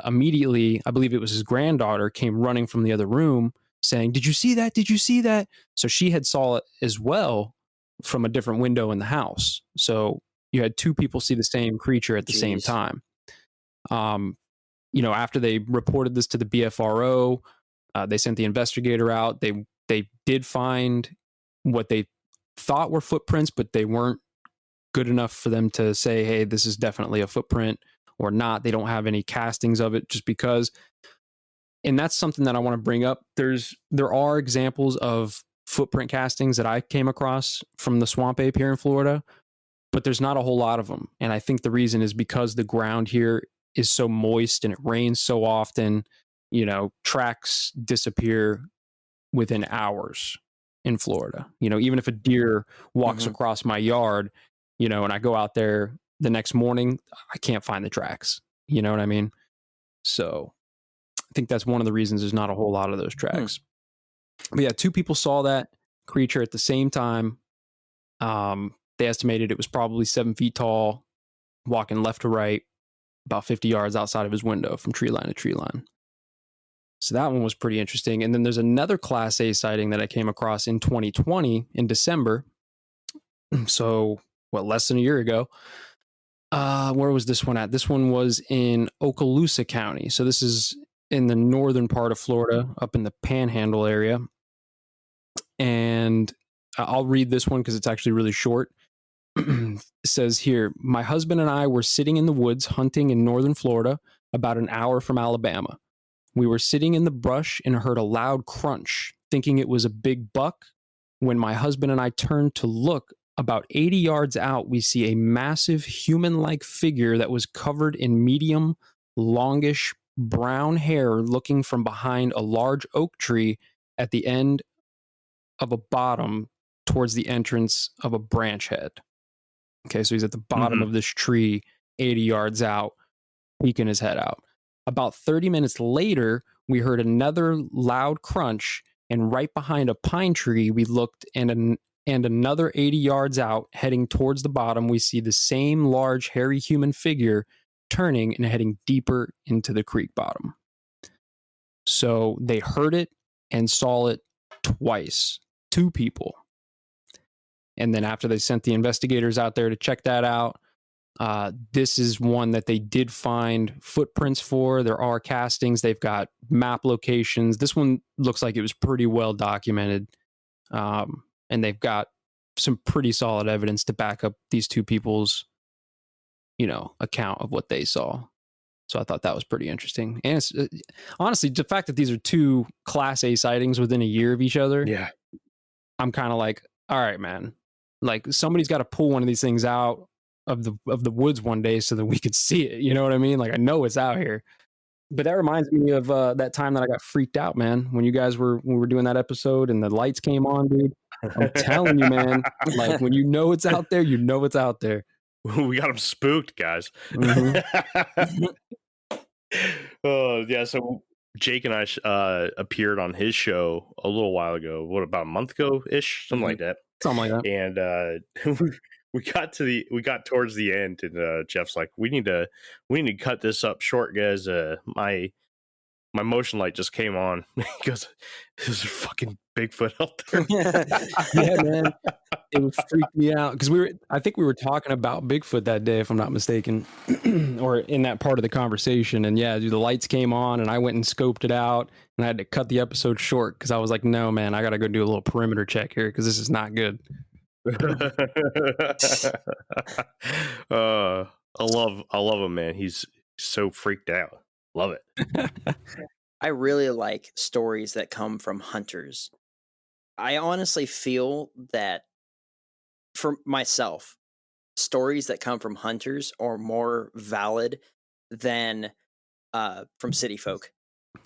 Immediately, I believe it was his granddaughter, came running from the other room saying, "Did you see that? Did you see that?" So she had saw it as well from a different window in the house. So you had two people see the same creature at the same time. After they reported this to the BFRO, they sent the investigator out. They did find what they thought were footprints, but they weren't good enough for them to say, hey, this is definitely a footprint or not. They don't have any castings of it just because. And that's something that I want to bring up. There are examples of footprint castings that I came across from the swamp ape here in Florida, but there's not a whole lot of them. And I think the reason is because the ground here is so moist and it rains so often, tracks disappear within hours in Florida. Even if a deer walks across my yard, and I go out there the next morning, I can't find the tracks. You know what I mean? So I think that's one of the reasons there's not a whole lot of those tracks. But yeah, two people saw that creature at the same time. They estimated it was probably 7 feet tall, walking left to right, about 50 yards outside of his window from tree line to tree line. So that one was pretty interesting. And then there's another Class A sighting that I came across in 2020 in December. So, less than a year ago. Where was this one at? This one was in Okaloosa County. So this is in the northern part of Florida, up in the Panhandle area. And I'll read this one because it's actually really short. It says here, my husband and I were sitting in the woods hunting in northern Florida, about an hour from Alabama. We were sitting in the brush and heard a loud crunch, thinking it was a big buck. When my husband and I turned to look, about 80 yards out, we see a massive human-like figure that was covered in medium, longish, brown hair looking from behind a large oak tree at the end of a bottom towards the entrance of a branch head. Okay, so he's at the bottom of this tree, 80 yards out, peeking his head out. About 30 minutes later, we heard another loud crunch, and right behind a pine tree, we looked, and another 80 yards out, heading towards the bottom, we see the same large, hairy human figure turning and heading deeper into the creek bottom. So they heard it and saw it twice, two people. And then after they sent the investigators out there to check that out, this is one that they did find footprints for. There are castings. They've got map locations. This one looks like it was pretty well documented. And they've got some pretty solid evidence to back up these two people's, account of what they saw. So I thought that was pretty interesting. And it's, honestly, the fact that these are two Class A sightings within a year of each other. Yeah. I'm kind of like, all right, man, like somebody's got to pull one of these things out of the woods one day so that we could see it. You know what I mean? Like, I know it's out here. But that reminds me of that time that I got freaked out, man, when we were doing that episode and the lights came on, dude. I'm telling you, man, like when it's out there, it's out there. We got them spooked, guys. Oh, yeah. So Jake and I appeared on his show a little while ago. What, about a month ago ish? Something like that. Something like that. And we got towards the end, and Jeff's like, we need to cut this up short, guys. My motion light just came on. He goes, there's a fucking Bigfoot out there. Yeah, man. It would freak me out because I think we were talking about Bigfoot that day, if I'm not mistaken, or in that part of the conversation. And yeah, dude, the lights came on and I went and scoped it out, and I had to cut the episode short because I was like, no, man, I got to go do a little perimeter check here because this is not good. I love him, man. He's so freaked out. Love it. I really like stories that come from hunters. I honestly feel that, for myself, stories that come from hunters are more valid than from city folk.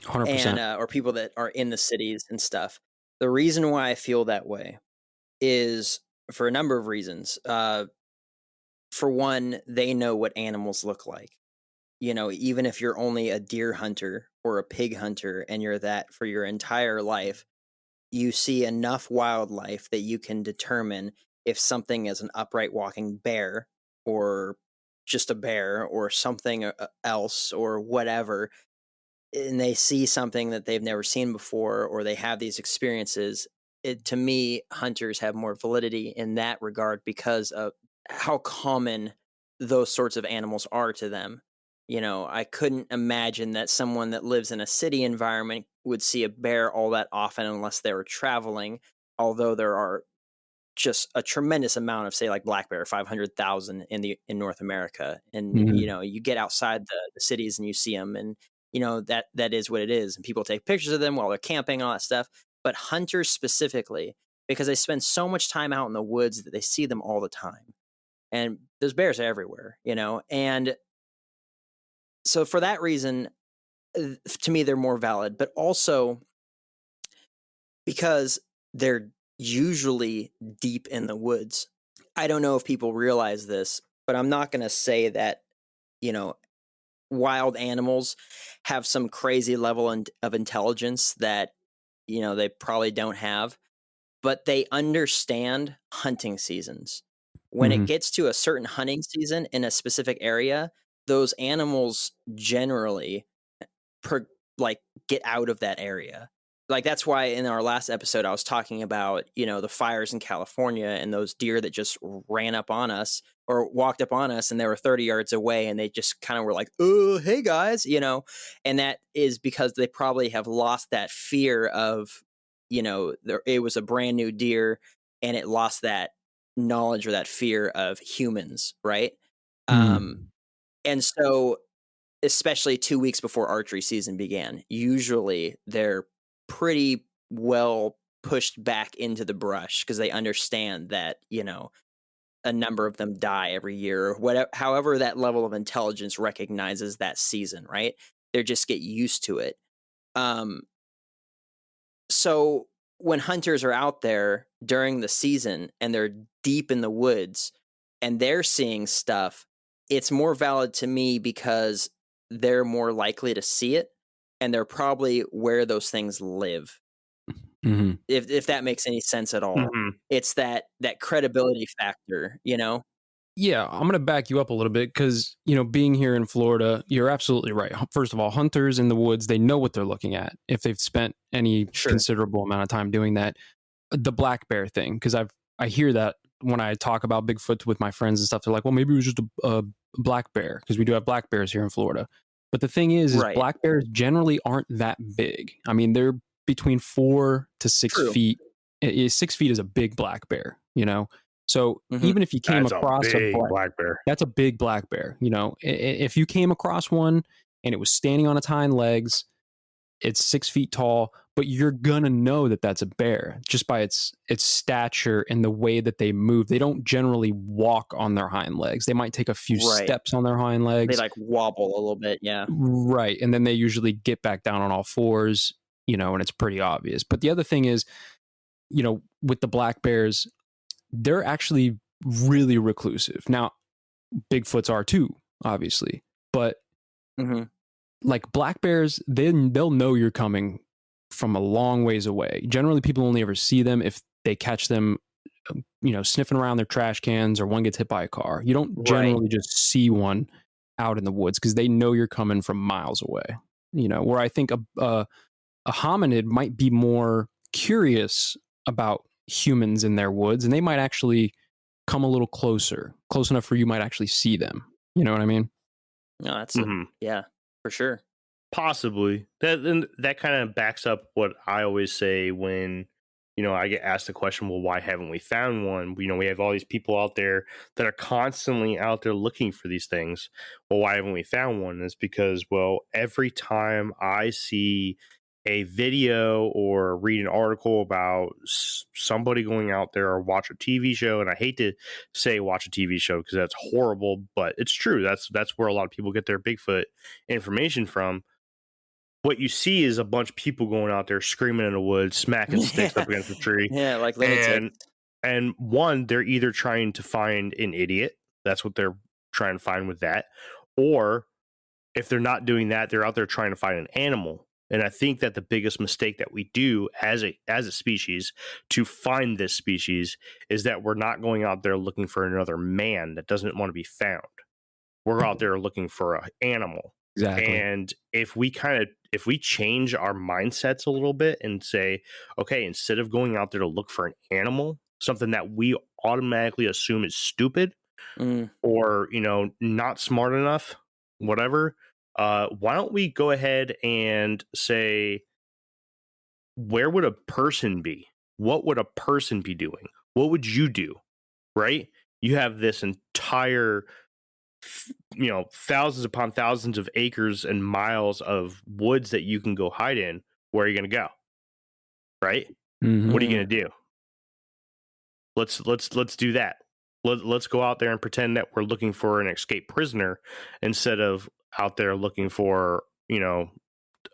100%. And or people that are in the cities and stuff. The reason why I feel that way is for a number of reasons. For one, they know what animals look like. Even if you're only a deer hunter or a pig hunter and you're that for your entire life, you see enough wildlife that you can determine if something is an upright walking bear or just a bear or something else or whatever. And they see something that they've never seen before, or they have these experiences. To me, hunters have more validity in that regard because of how common those sorts of animals are to them. I couldn't imagine that someone that lives in a city environment would see a bear all that often unless they were traveling, although there are just a tremendous amount of, say, like black bear, 500,000 in North America. And, you get outside the cities and you see them, and, that is what it is. And people take pictures of them while they're camping, all that stuff. But hunters specifically, because they spend so much time out in the woods that they see them all the time. And there's bears everywhere, and so for that reason, to me, they're more valid, but also because they're usually deep in the woods. I don't know if people realize this, but I'm not going to say that, wild animals have some crazy level of intelligence that, they probably don't have, but they understand hunting seasons. When it gets to a certain hunting season in a specific area, those animals generally get out of that area. Like, that's why in our last episode I was talking about, the fires in California and those deer that just ran up on us or walked up on us, and they were 30 yards away, and they just kind of were like, "Oh, hey guys," and that is because they probably have lost that fear of, it was a brand new deer and it lost that knowledge or that fear of humans, right? And so, especially 2 weeks before archery season began, usually they're pretty well pushed back into the brush because they understand that, a number of them die every year, or whatever, however that level of intelligence recognizes that season, right? They just get used to it. So when hunters are out there during the season and they're deep in the woods and they're seeing stuff, it's more valid to me because they're more likely to see it, and they're probably where those things live. If that makes any sense at all. It's that credibility factor, Yeah, I'm going to back you up a little bit because, being here in Florida, you're absolutely right. First of all, hunters in the woods, they know what they're looking at if they've spent any considerable amount of time doing that. The black bear thing, because I hear that when I talk about Bigfoot with my friends and stuff, they're like, well, maybe it was just a black bear, because we do have black bears here in Florida. But the thing is black bears generally aren't that big. I mean, they're between 4 to 6 feet. 6 feet is a big black bear, So even if you came across a black bear, that's a big black bear. If you came across one and it was standing on its hind legs, it's 6 feet tall, but you're gonna know that that's a bear just by its stature and the way that they move. They don't generally walk on their hind legs. They might take a few steps on their hind legs. They wobble a little bit, yeah. Right, and then they usually get back down on all fours, and it's pretty obvious. But the other thing is, with the black bears, they're actually really reclusive. Now, Bigfoots are too, obviously, but like black bears, they'll know you're coming from a long ways away. Generally, people only ever see them if they catch them, sniffing around their trash cans, or one gets hit by a car. You don't generally just see one out in the woods because they know you're coming from miles away. Where I think a hominid might be more curious about humans in their woods, and they might actually come a little close enough for you might actually see them. You know what I mean? No, that's yeah, for sure. Possibly. That kind of backs up what I always say when, I get asked the question, well, why haven't we found one? We have all these people out there that are constantly out there looking for these things. Well, why haven't we found one? It's because, well, every time I see a video or read an article about somebody going out there or watch a TV show, and I hate to say watch a TV show because that's horrible, but it's true. That's where a lot of people get their Bigfoot information from. What you see is a bunch of people going out there screaming in the woods, smacking sticks up against the tree. Yeah, like lunatics. And one, they're either trying to find an idiot. That's what they're trying to find with that. Or if they're not doing that, they're out there trying to find an animal. And I think that the biggest mistake that we do as a species to find this species is that we're not going out there looking for another man that doesn't want to be found. We're out there looking for an animal. Exactly. And if we change our mindsets a little bit and say, okay, instead of going out there to look for an animal, something that we automatically assume is stupid, or, not smart enough, whatever, why don't we go ahead and say, where would a person be? What would a person be doing? What would you do? Right? You have this entire, thousands upon thousands of acres and miles of woods that you can go hide in. Where are you going to go? Right? Mm-hmm. What are you going to do? Let's do that. Let's go out there and pretend that we're looking for an escaped prisoner instead of out there looking for,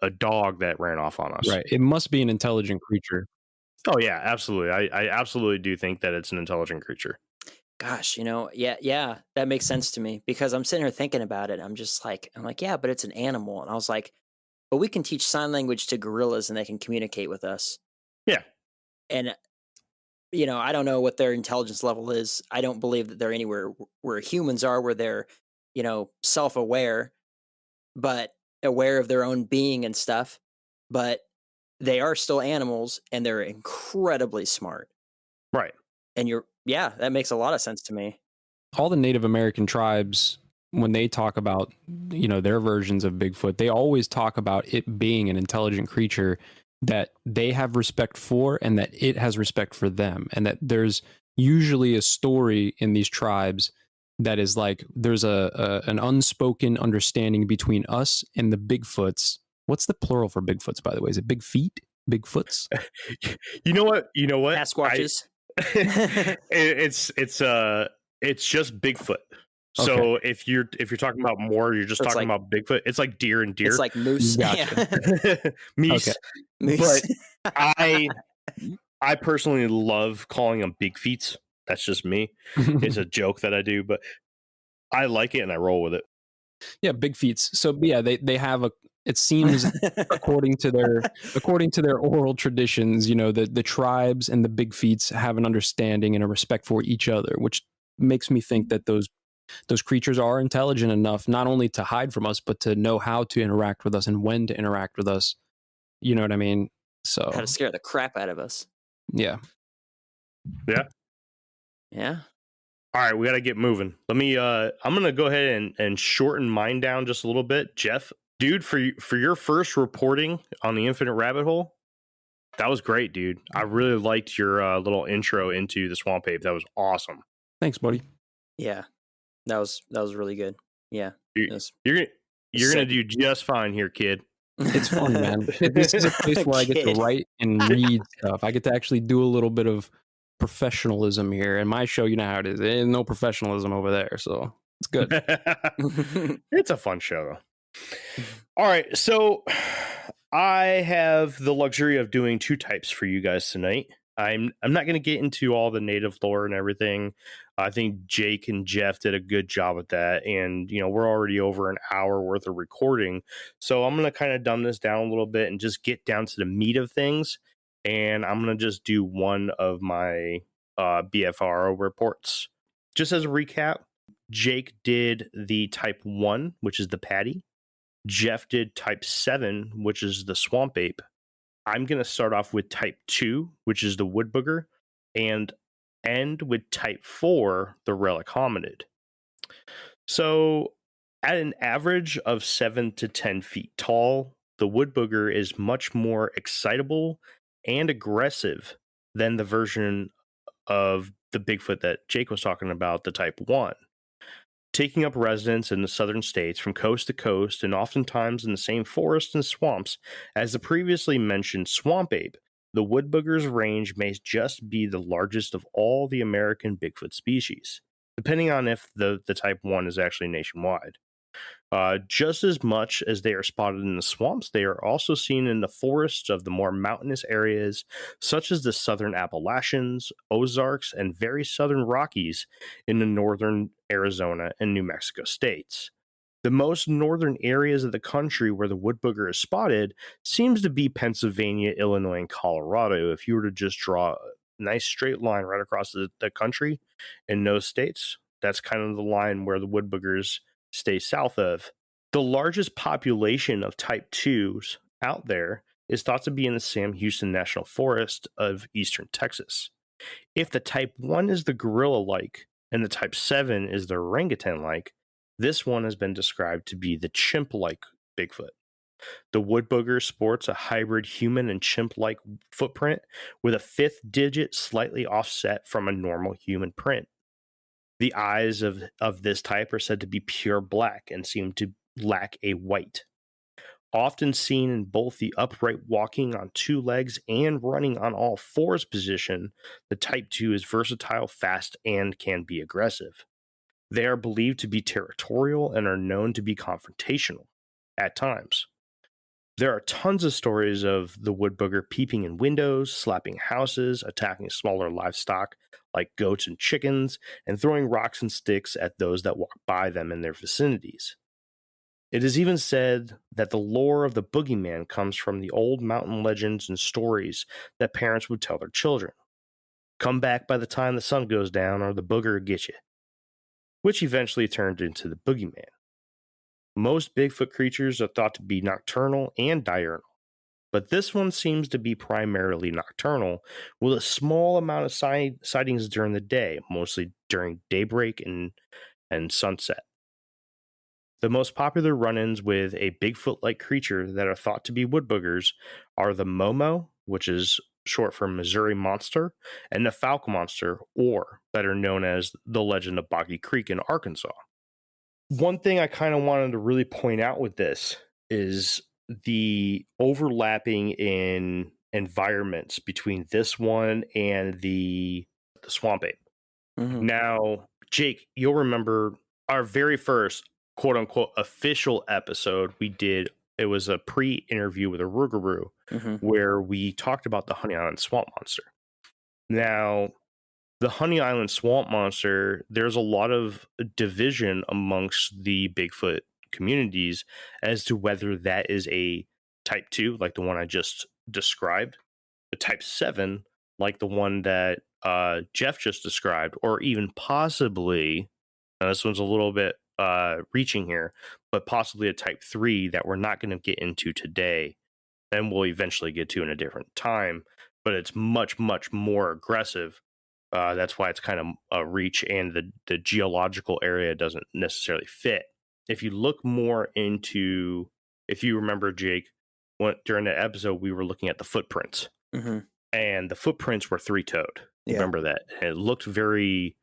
a dog that ran off on us. Right. It must be an intelligent creature. Oh yeah, absolutely. I absolutely do think that it's an intelligent creature. Gosh, yeah, that makes sense to me because I'm sitting here thinking about it. I'm like, yeah, but it's an animal. And I was like, but we can teach sign language to gorillas and they can communicate with us. Yeah. And, I don't know what their intelligence level is. I don't believe that they're anywhere where humans are, where they're, self-aware, but aware of their own being and stuff. But they are still animals and they're incredibly smart. Right. And that makes a lot of sense to me. All the Native American tribes, when they talk about, their versions of Bigfoot, they always talk about it being an intelligent creature that they have respect for and that it has respect for them. And that there's usually a story in these tribes that is like, there's an unspoken understanding between us and the Bigfoots. What's the plural for Bigfoots, by the way? Is it big feet? Bigfoots? You know what? Sasquatches. It's just Bigfoot. So Okay. if you're talking about more, you're just talking about Bigfoot. It's like deer and deer. It's like moose. Gotcha. Meese. Okay. Moose. But I personally love calling them big feets. That's just me. It's a joke that I do, but I like it and I roll with it. Yeah, big feats. So yeah, they have it seems according to their oral traditions, the tribes and the big feats have an understanding and a respect for each other, which makes me think that those creatures are intelligent enough not only to hide from us, but to know how to interact with us and when to interact with us. You know what I mean? So how to scare the crap out of us. Yeah. Yeah. Yeah. All right, we got to get moving. Let me I'm going to go ahead and shorten mine down just a little bit. Jeff, dude, for your first reporting on the Infinite Rabbit Hole, that was great, dude. I really liked your little intro into the Swamp Ape. That was awesome. Thanks, buddy. Yeah. That was really good. Yeah. You're gonna do just fine here, kid. It's fun, man. This is a place where I get to write and read stuff. I get to actually do a little bit of professionalism here. And my show, you know how it is. There's no professionalism over there, so it's good. It's a fun show, though. All right, so I have the luxury of doing two types for you guys tonight. I'm not going to get into all the native lore and everything. I think Jake and Jeff did a good job with that, and we're already over an hour worth of recording, so I'm going to kind of dumb this down a little bit and just get down to the meat of things. And I'm going to just do one of my BFRO reports. Just as a recap, Jake did the type 1, which is the patty. Jeff did type 7, which is the swamp ape. I'm going to start off with type 2, which is the woodbooger, and end with type 4, the relic hominid. So at an average of 7 to 10 feet tall, the woodbooger is much more excitable and aggressive than the version of the Bigfoot that Jake was talking about, the type 1. Taking up residence in the southern states from coast to coast and oftentimes in the same forests and swamps as the previously mentioned swamp ape, the woodbooger's range may just be the largest of all the American Bigfoot species, depending on if the type 1 is actually nationwide. Just as much as they are spotted in the swamps, they are also seen in the forests of the more mountainous areas, such as the southern Appalachians, Ozarks, and very southern Rockies in the northern Arizona and New Mexico states. The most northern areas of the country where the woodbooger is spotted seems to be Pennsylvania, Illinois, and Colorado. If you were to just draw a nice straight line right across the country in those states, that's kind of the line where the woodboogers stay south of. The largest population of type 2s out there is thought to be in the Sam Houston National Forest of eastern Texas. If the type 1 is the gorilla-like, and the type 7 is the orangutan-like, this one has been described to be the chimp-like Bigfoot. The Woodbooger sports a hybrid human and chimp-like footprint with a fifth digit slightly offset from a normal human print. The eyes of this type are said to be pure black and seem to lack a white. Often seen in both the upright walking on two legs and running on all fours position, the type 2 is versatile, fast, and can be aggressive. They are believed to be territorial and are known to be confrontational at times. There are tons of stories of the Woodbooger peeping in windows, slapping houses, attacking smaller livestock like goats and chickens, and throwing rocks and sticks at those that walk by them in their vicinities. It is even said that the lore of the boogeyman comes from the old mountain legends and stories that parents would tell their children. Come back by the time the sun goes down or the booger will get you, which eventually turned into the boogeyman. Most Bigfoot creatures are thought to be nocturnal and diurnal, but this one seems to be primarily nocturnal, with a small amount of sightings during the day, mostly during daybreak and sunset. The most popular run-ins with a Bigfoot-like creature that are thought to be woodboogers are the Momo, which is short for Missouri Monster, and the Falcon Monster, or better known as the Legend of Boggy Creek in Arkansas. One thing I kind of wanted to really point out with this is the overlapping in environments between this one and the Swamp Ape. Mm-hmm. Now, Jake, you'll remember our very first quote-unquote official episode we did. It was a pre-interview with a Rougarou, where we talked about the Honey Island Swamp Monster. Now, the Honey Island Swamp Monster, there's a lot of division amongst the Bigfoot communities as to whether that is a type 2, like the one I just described, a type 7, like the one that Jeff just described, or even possibly, and this one's a little bit reaching here, but possibly a type 3 that we're not going to get into today, and we'll eventually get to in a different time, but it's much, much more aggressive. That's why it's kind of a reach, and the geological area doesn't necessarily fit. If you look more into, if you remember, Jake, during the episode, we were looking at the footprints, and the footprints were three-toed. Yeah. Remember that? And it looked very,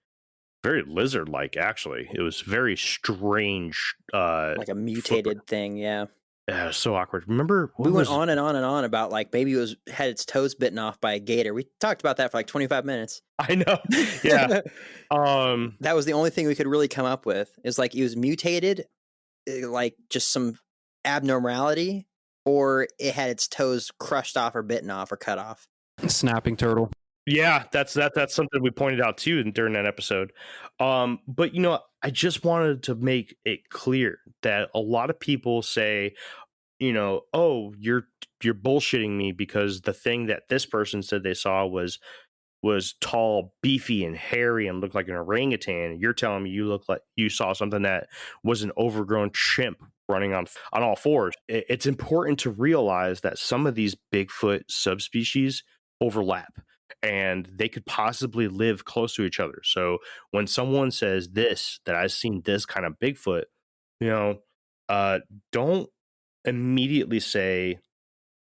very lizard-like, actually. It was very strange. Like a mutated footprint thing, yeah. Yeah, so awkward. Remember, we went on and on and on about like maybe it had its toes bitten off by a gator. We talked about that for like 25 minutes. I know. Yeah. That was the only thing we could really come up with. Is like it was mutated, like just some abnormality, or it had its toes crushed off or bitten off or cut off. Snapping turtle. Yeah, that's something we pointed out too during that episode. But you know, I just wanted to make it clear that a lot of people say, you know, oh, you're bullshitting me because the thing that this person said they saw was tall, beefy, and hairy and looked like an orangutan. You're telling me you look like you saw something that was an overgrown chimp running on all fours. It's important to realize that some of these Bigfoot subspecies overlap, and they could possibly live close to each other. So when someone says that I've seen this kind of Bigfoot, you know, don't immediately say,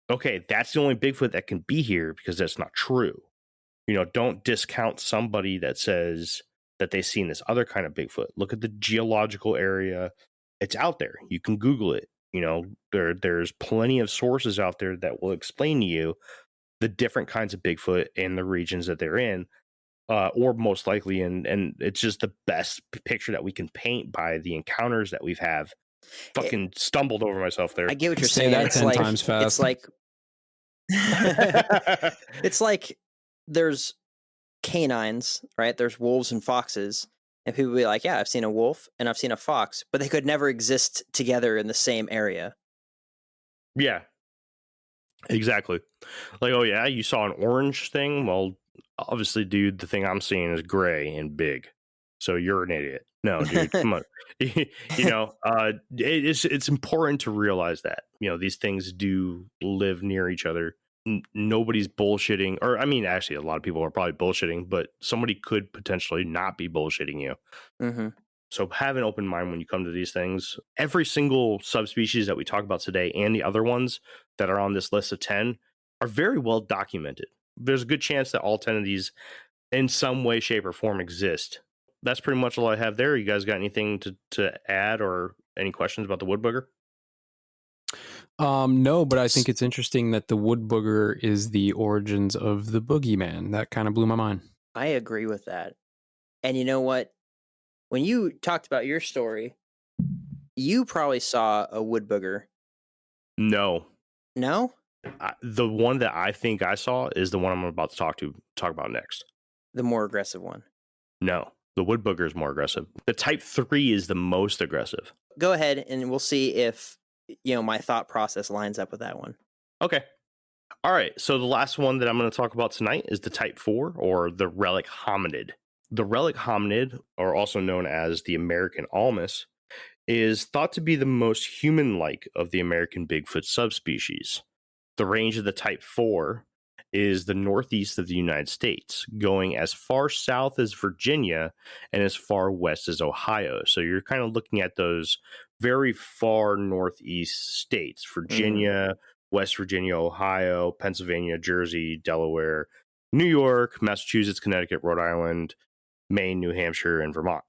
okay, that's the only Bigfoot that can be here, because that's not true. You know, don't discount somebody that says that they've seen this other kind of Bigfoot. Look at the geological area. It's out there. You can Google it. You know, there's plenty of sources out there that will explain to you the different kinds of Bigfoot in the regions that they're in, or most likely, and it's just the best picture that we can paint by the encounters that we've have. Fucking stumbled over myself there. I get what you're saying. That 10 times fast. It's like it's like there's canines, right? There's wolves and foxes, and people will be like, yeah, I've seen a wolf and I've seen a fox, but they could never exist together in the same area. Yeah. Exactly. Like, oh yeah, you saw an orange thing? Well, obviously, dude, the thing I'm seeing is gray and big. So you're an idiot. No, dude, come on. You know, it's important to realize that, you know, these things do live near each other nobody's bullshitting, or I mean, actually, a lot of people are probably bullshitting, but somebody could potentially not be bullshitting you. Mm-hmm. So have an open mind when you come to these things. Every single subspecies that we talk about today and the other ones that are on this list of 10 are very well documented. There's a good chance that all 10 of these in some way, shape, or form exist. That's pretty much all I have there. You guys got anything to add or any questions about the Woodbooger? No, but I think it's interesting that the Woodbooger is the origins of the boogeyman. That kind of blew my mind. I agree with that. And you know what? When you talked about your story, you probably saw a Woodbooger. No. No? The one that I think I saw is the one I'm about to talk about next. The more aggressive one. No, the Woodbooger is more aggressive. The type 3 is the most aggressive. Go ahead and we'll see if my thought process lines up with that one. Okay. All right. So the last one that I'm going to talk about tonight is the type 4, or the Relic Hominid. The Relic Hominid, or also known as the American Almas, is thought to be the most human-like of the American Bigfoot subspecies. The range of the type 4 is the northeast of the United States, going as far south as Virginia and as far west as Ohio. So you're kind of looking at those very far northeast states: Virginia, West Virginia, Ohio, Pennsylvania, Jersey, Delaware, New York, Massachusetts, Connecticut, Rhode Island, Maine, New Hampshire, and Vermont.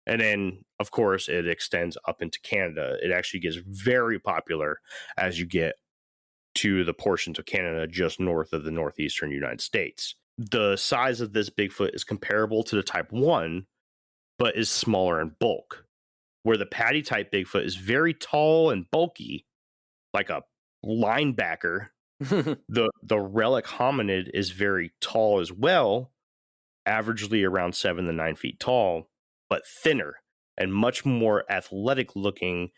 And then, of course, it extends up into Canada. It actually gets very popular as you get to the portions of Canada just north of the northeastern United States. The size of this Bigfoot is comparable to the type 1, but is smaller in bulk. Where the Paddy type Bigfoot is very tall and bulky, like a linebacker, the Relic Hominid is very tall as well, averagely around 7 to 9 feet tall, but thinner and much more athletic looking,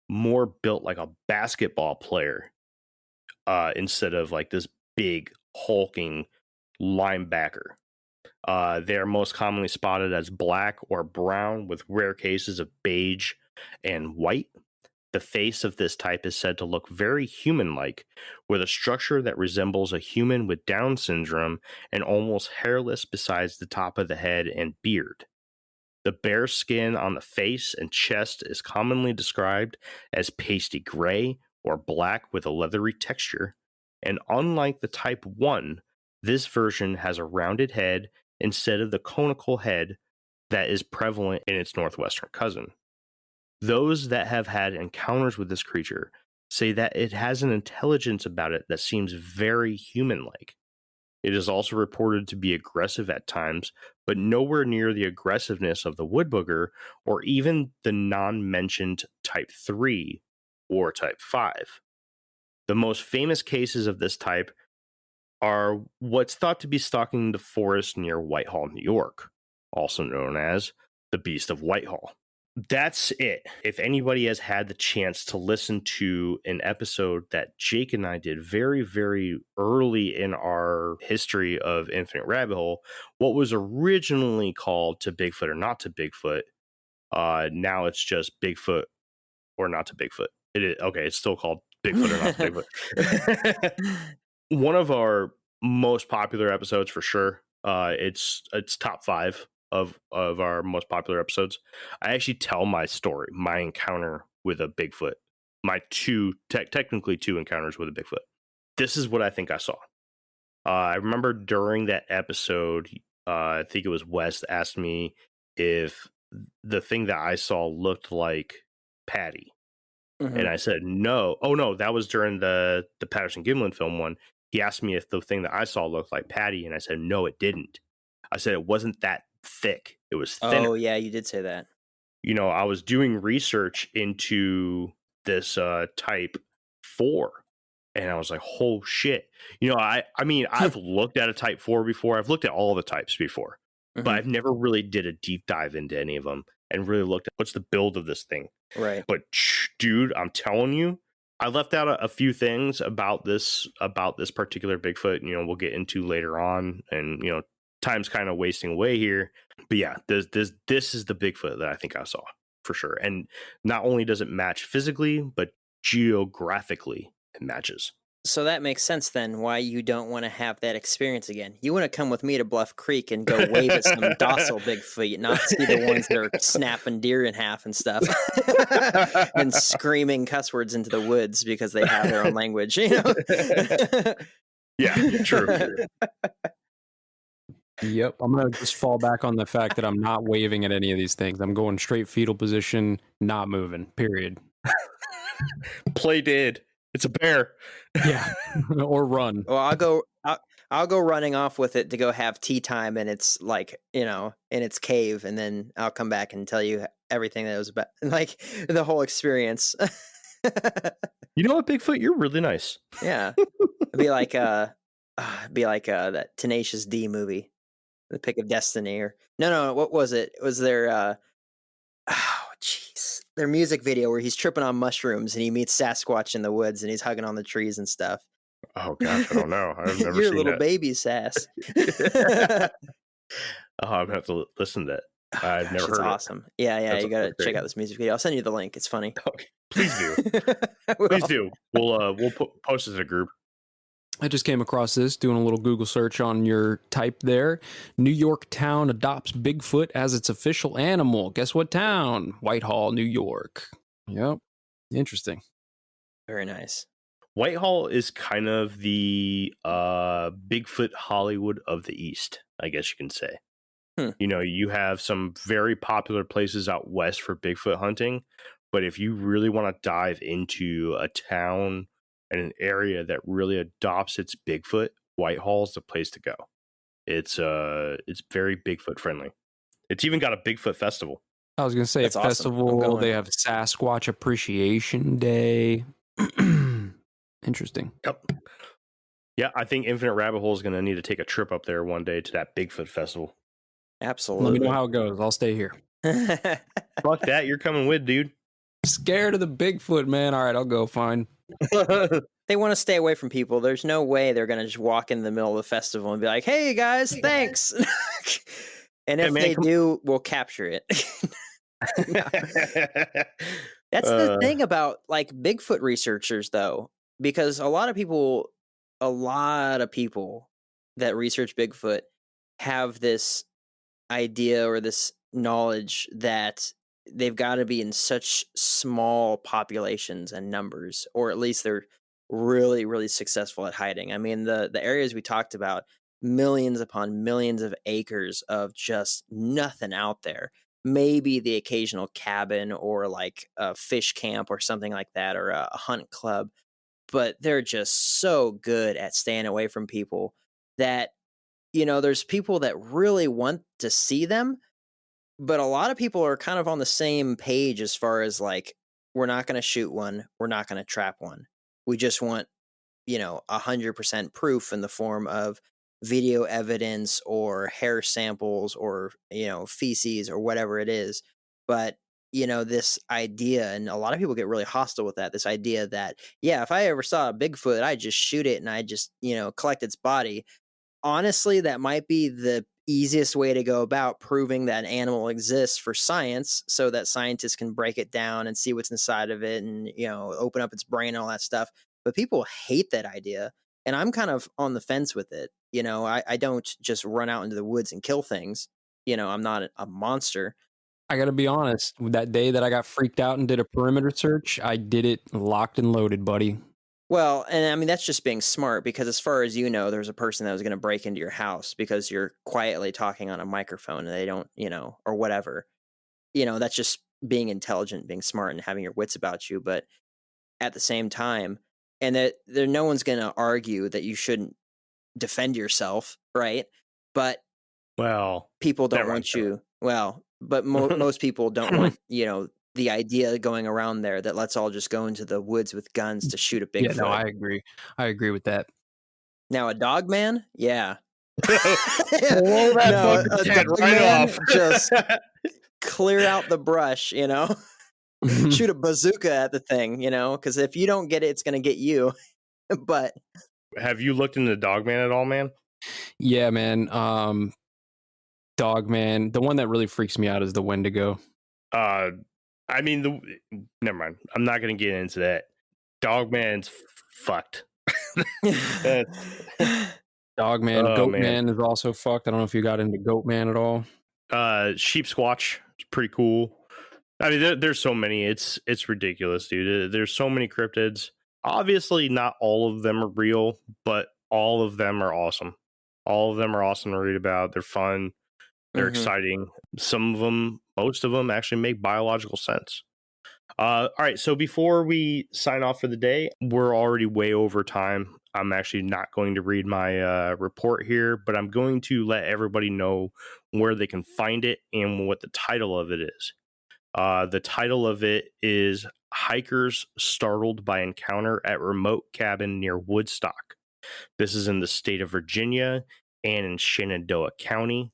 more built like a basketball player, instead of like this big hulking linebacker. They are most commonly spotted as black or brown, with rare cases of beige and white. The face of this type is said to look very human-like, with a structure that resembles a human with Down syndrome and almost hairless besides the top of the head and beard. The bare skin on the face and chest is commonly described as pasty gray or black with a leathery texture, and unlike the type 1, this version has a rounded head instead of the conical head that is prevalent in its northwestern cousin. Those that have had encounters with this creature say that it has an intelligence about it that seems very human-like. It is also reported to be aggressive at times, but nowhere near the aggressiveness of the Woodbooger or even the non-mentioned type 3 or type 5. The most famous cases of this type are what's thought to be stalking the forest near Whitehall, New York, also known as the Beast of Whitehall. That's it. If anybody has had the chance to listen to an episode that Jake and I did very, very early in our history of Infinite Rabbit Hole, what was originally called To Bigfoot or Not to Bigfoot, now it's just Bigfoot or Not to Bigfoot. It's still called Bigfoot or Not to Bigfoot. One of our most popular episodes for sure. It's top 5 of our most popular episodes. I actually tell my story, my encounter with a Bigfoot, my technically two encounters with a Bigfoot. This is what I think I saw. I remember during that episode, I think it was Wes asked me if the thing that I saw looked like Paddy. Mm-hmm. And I said, no. Oh, no, that was during the Patterson-Gimlin film one. He asked me if the thing that I saw looked like Paddy, and I said, no, it didn't. I said it wasn't that thick. It was thinner. Oh, yeah, you did say that. I was doing research into this type 4, and I was like, oh, shit. I mean, I've looked at a type 4 before. I've looked at all the types before, but I've never really did a deep dive into any of them and really looked at what's the build of this thing. Right. But, dude, I'm telling you, I left out a few things about this particular Bigfoot, we'll get into later on, and, time's kind of wasting away here. But yeah, this is the Bigfoot that I think I saw for sure. And not only does it match physically, but geographically it matches. So that makes sense then why you don't want to have that experience again. You want to come with me to Bluff Creek and go wave at some docile Bigfoot, not see the ones that are snapping deer in half and stuff and screaming cuss words into the woods because they have their own language, you know? Yeah, true. Yep. I'm going to just fall back on the fact that I'm not waving at any of these things. I'm going straight fetal position, not moving, period. Play dead. It's a bear. Yeah. Or run. Well, I'll go running off with it to go have tea time, and it's like, you know, in its cave, and then I'll come back and tell you everything that was about, like, the whole experience. You know what, Bigfoot? You're really nice. Yeah. It'd be like that Tenacious D movie, The Pick of Destiny, or no, what was it? It was their their music video where he's tripping on mushrooms and he meets Sasquatch in the woods and he's hugging on the trees and stuff. Oh gosh, I don't know. I've never You're seen a little that. baby Sass. Oh, I'm gonna have to listen to that. I've never heard It's it. awesome. Yeah, That's you gotta great. check out this music video. I'll send you the link. It's funny. Okay, please do. Well, Please do. We'll post it in a group. I just came across this doing a little Google search on your type there. New York town adopts Bigfoot as its official animal. Guess what town? Whitehall, New York. Yep. Interesting. Very nice. Whitehall is kind of the Bigfoot Hollywood of the East, I guess you can say. You know, you have some very popular places out west for Bigfoot hunting, but if you really want to dive into a town and an area that really adopts its Bigfoot, Whitehall's the place to go. It's very Bigfoot friendly. It's even got a Bigfoot festival. I was going to say That's a awesome. festival. They have Sasquatch Appreciation Day. Interesting. Yep. Yeah, I think Infinite Rabbit Hole is going to need to take a trip up there one day to that Bigfoot festival. Absolutely. Let me know how it goes. I'll stay here. Fuck that, you're coming with, dude. Scared of the Bigfoot, man. All right, I'll go. Fine. They want to stay away from people. There's no way they're going to just walk in the middle of the festival and be like, hey, guys, thanks. And if they do, we'll capture it. That's the thing about, like, Bigfoot researchers, though, because a lot of people that research Bigfoot have this idea or this knowledge that they've got to be in such small populations and numbers, or at least they're really, really successful at hiding. I mean, the areas we talked about, millions upon millions of acres of just nothing out there. Maybe the occasional cabin or like a fish camp or something like that, or a hunt club. But they're just so good at staying away from people that, you know, there's people that really want to see them, but a lot of people are kind of on the same page as far as, like, we're not going to shoot one, we're not going to trap one. We just want, you know, 100% proof in the form of video evidence or hair samples or, you know, feces or whatever it is. But, you know, this idea, and a lot of people get really hostile with that, this idea that, yeah, if I ever saw a Bigfoot, I just shoot it and I just, you know, collect its body. Honestly, that might be the easiest way to go about proving that an animal exists for science, so that scientists can break it down and see what's inside of it and, you know, open up its brain and all that stuff. But people hate that idea, and I'm kind of on the fence with it. You know, I don't just run out into the woods and kill things. You know, I'm not a monster. I got to be honest. That day that I got freaked out and did a perimeter search, I did it locked and loaded, buddy. Well, and I mean, that's just being smart, because as far as you know, there's a person that was going to break into your house because you're quietly talking on a microphone and they don't, you know, or whatever. You know, that's just being intelligent, being smart, and having your wits about you. But at the same time, and that there, no one's going to argue that you shouldn't defend yourself, right? But Well, people don't never want mind. you. Well, but most people don't want, you know, the idea going around there that let's all just go into the woods with guns to shoot a Bigfoot. Yeah, no, I agree. I agree with that. Now a dog man, yeah. Blow that No, fucking a head dog right man, off. just clear out the brush, you know. Shoot a bazooka at the thing, you know, because if you don't get it, it's gonna get you. But Have you looked into Dogman at all, man? Yeah, man. Dog man. The one that really freaks me out is the Wendigo. I mean, never mind. I'm not gonna get into that. Dogman's fucked. Dog man, Oh, goat man. man is also fucked. I don't know if you got into goat man at all. Sheep Squatch is pretty cool. I mean, there's so many. It's ridiculous, dude. There's so many cryptids. Obviously, not all of them are real, but all of them are awesome. All of them are awesome to read about. They're fun. They're exciting. Some of them, most of them, actually make biological sense. All right, so before we sign off for the day, we're already way over time. I'm actually not going to read my report here, but I'm going to let everybody know where they can find it and what the title of it is. The title of it is Hikers Startled by Encounter at Remote Cabin Near Woodstock. This is in the state of Virginia and in Shenandoah County.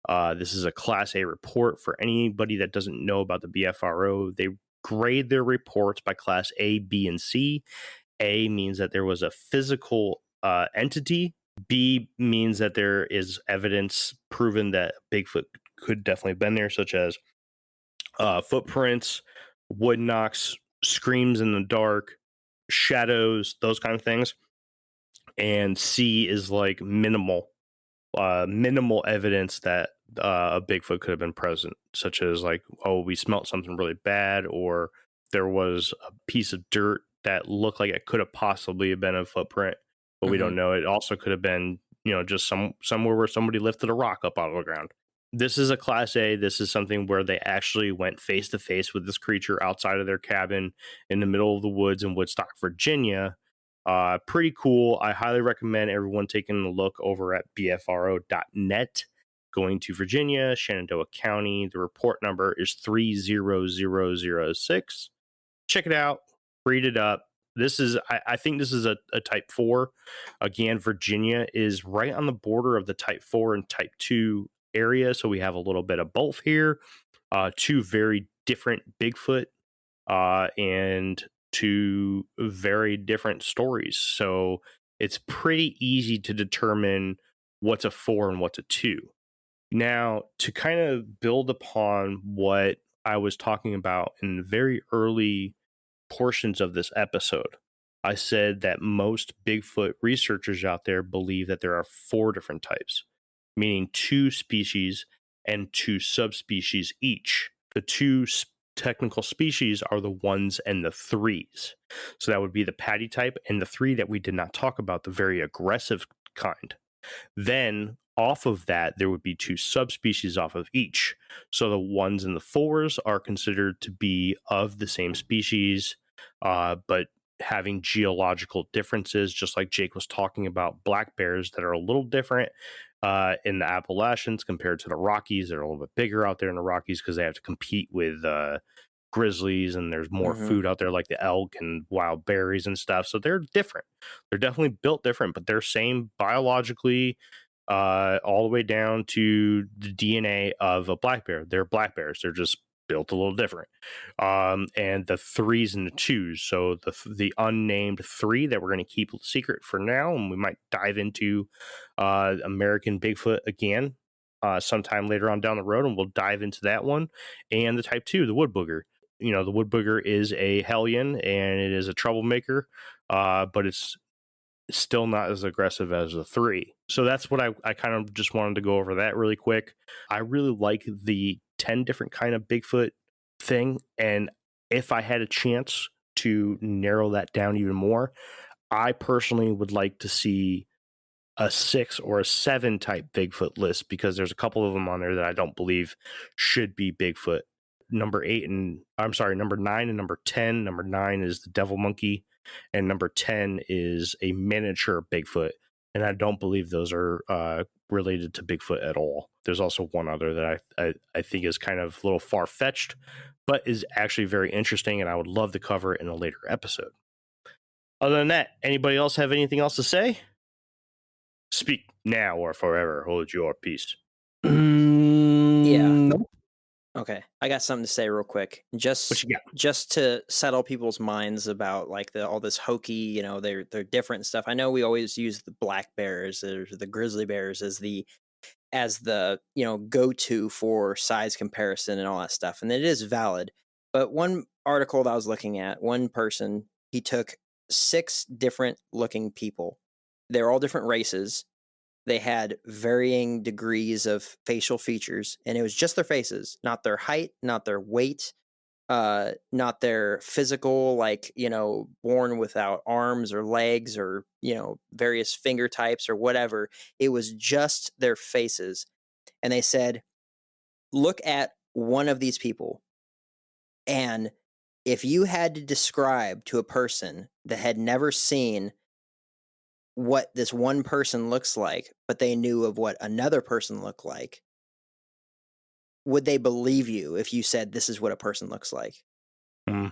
This is a Class A report. For anybody that doesn't know about the BFRO, they grade their reports by Class A, B, and C. A means that there was a physical entity. B means that there is evidence proven that Bigfoot could definitely have been there, such as footprints, wood knocks, screams in the dark, shadows, those kind of things. And C is like minimal evidence that a Bigfoot could have been present, such as like, oh, we smelt something really bad, or there was a piece of dirt that looked like it could have possibly been a footprint, but we don't know. It also could have been, just somewhere where somebody lifted a rock up out of the ground. This is a Class A. This is something where they actually went face to face with this creature outside of their cabin in the middle of the woods in Woodstock, Virginia. Pretty cool. I highly recommend everyone taking a look over at bfro.net. Going to Virginia, Shenandoah County. The report number is 30006. Check it out. Read it up. This is, I think this is a type 4. Again, Virginia is right on the border of the type 4 and type 2 area. So we have a little bit of both here. Two very different Bigfoot and two very different stories. So it's pretty easy to determine what's a 4 and what's a 2. Now, to kind of build upon what I was talking about in the very early portions of this episode, I said that most Bigfoot researchers out there believe that there are 4 different types, meaning 2 species and 2 subspecies each. The 2 technical species are the 1s and the 3s. So that would be the patty type and the 3 that we did not talk about, the very aggressive kind. Then off of that, there would be 2 subspecies off of each. So the 1s and the 4s are considered to be of the same species, but having geological differences, just like Jake was talking about black bears that are a little different in the Appalachians compared to the Rockies. They're a little bit bigger out there in the Rockies because they have to compete with grizzlies, and there's more food out there like the elk and wild berries and stuff. So they're different. They're definitely built different, but they're same biologically all the way down to the DNA of a black bear. They're black bears. They're just built a little different. And the 3s and the 2s. So the unnamed 3 that we're going to keep secret for now, and we might dive into American Bigfoot again sometime later on down the road, and we'll dive into that one. And the type 2, the Woodbooger. The Woodbooger is a hellion and it is a troublemaker, but it's still not as aggressive as the 3. So that's what I kind of just wanted to go over that really quick. I really like the 10 different kind of Bigfoot thing, and if I had a chance to narrow that down even more, I personally would like to see a 6 or a 7 type Bigfoot list, because there's a couple of them on there that I don't believe should be Bigfoot. Number 9 and number 10. Number 9 is the devil monkey, and number 10 is a miniature Bigfoot. And I don't believe those are related to Bigfoot at all. There's also one other that I think is kind of a little far-fetched, but is actually very interesting, and I would love to cover it in a later episode. Other than that, anybody else have anything else to say? Speak now or forever hold your peace. Yeah. Nope. Okay, I got something to say real quick. What you got? Just to settle people's minds about like all this hokey, they're different stuff. I know we always use the black bears or the grizzly bears as the go-to for size comparison and all that stuff, and it is valid. But one article that I was looking at, one person, he took 6 different looking people. They're all different races. They had varying degrees of facial features, and it was just their faces, not their height, not their weight, not their physical, like, born without arms or legs or, various finger types or whatever. It was just their faces. And they said, look at one of these people, and if you had to describe to a person that had never seen what this one person looks like, but they knew of what another person looked like, would they believe you if you said this is what a person looks like? True.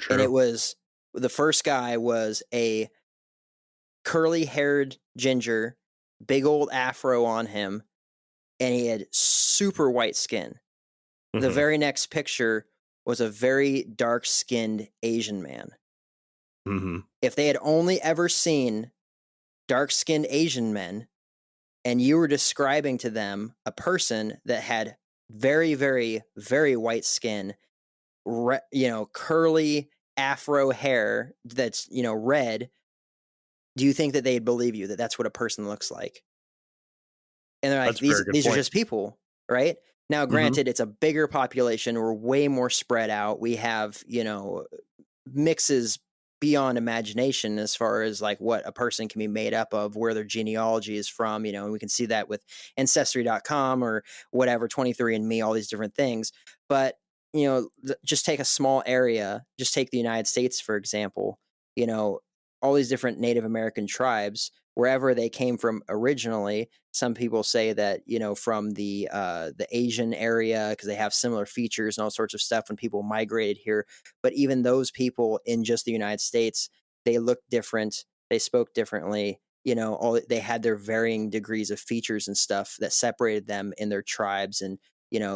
And it was, the first guy was a curly-haired ginger, big old afro on him, and he had super white skin. The very next picture was a very dark-skinned Asian man. If they had only ever seen dark-skinned Asian men, and you were describing to them a person that had very, very, very white skin, curly afro hair that's, red, do you think that they'd believe you that that's what a person looks like? And they're like, these are just people, right? Now, granted, it's a bigger population. We're way more spread out. We have, mixes beyond imagination as far as like what a person can be made up of, where their genealogy is from, and we can see that with Ancestry.com or whatever, 23andMe, all these different things. But, just take a small area, just take the United States, for example, all these different Native American tribes, wherever they came from originally. Some people say that, from the Asian area, because they have similar features and all sorts of stuff when people migrated here. But even those people in just the United States, they looked different. They spoke differently. They had their varying degrees of features and stuff that separated them in their tribes and,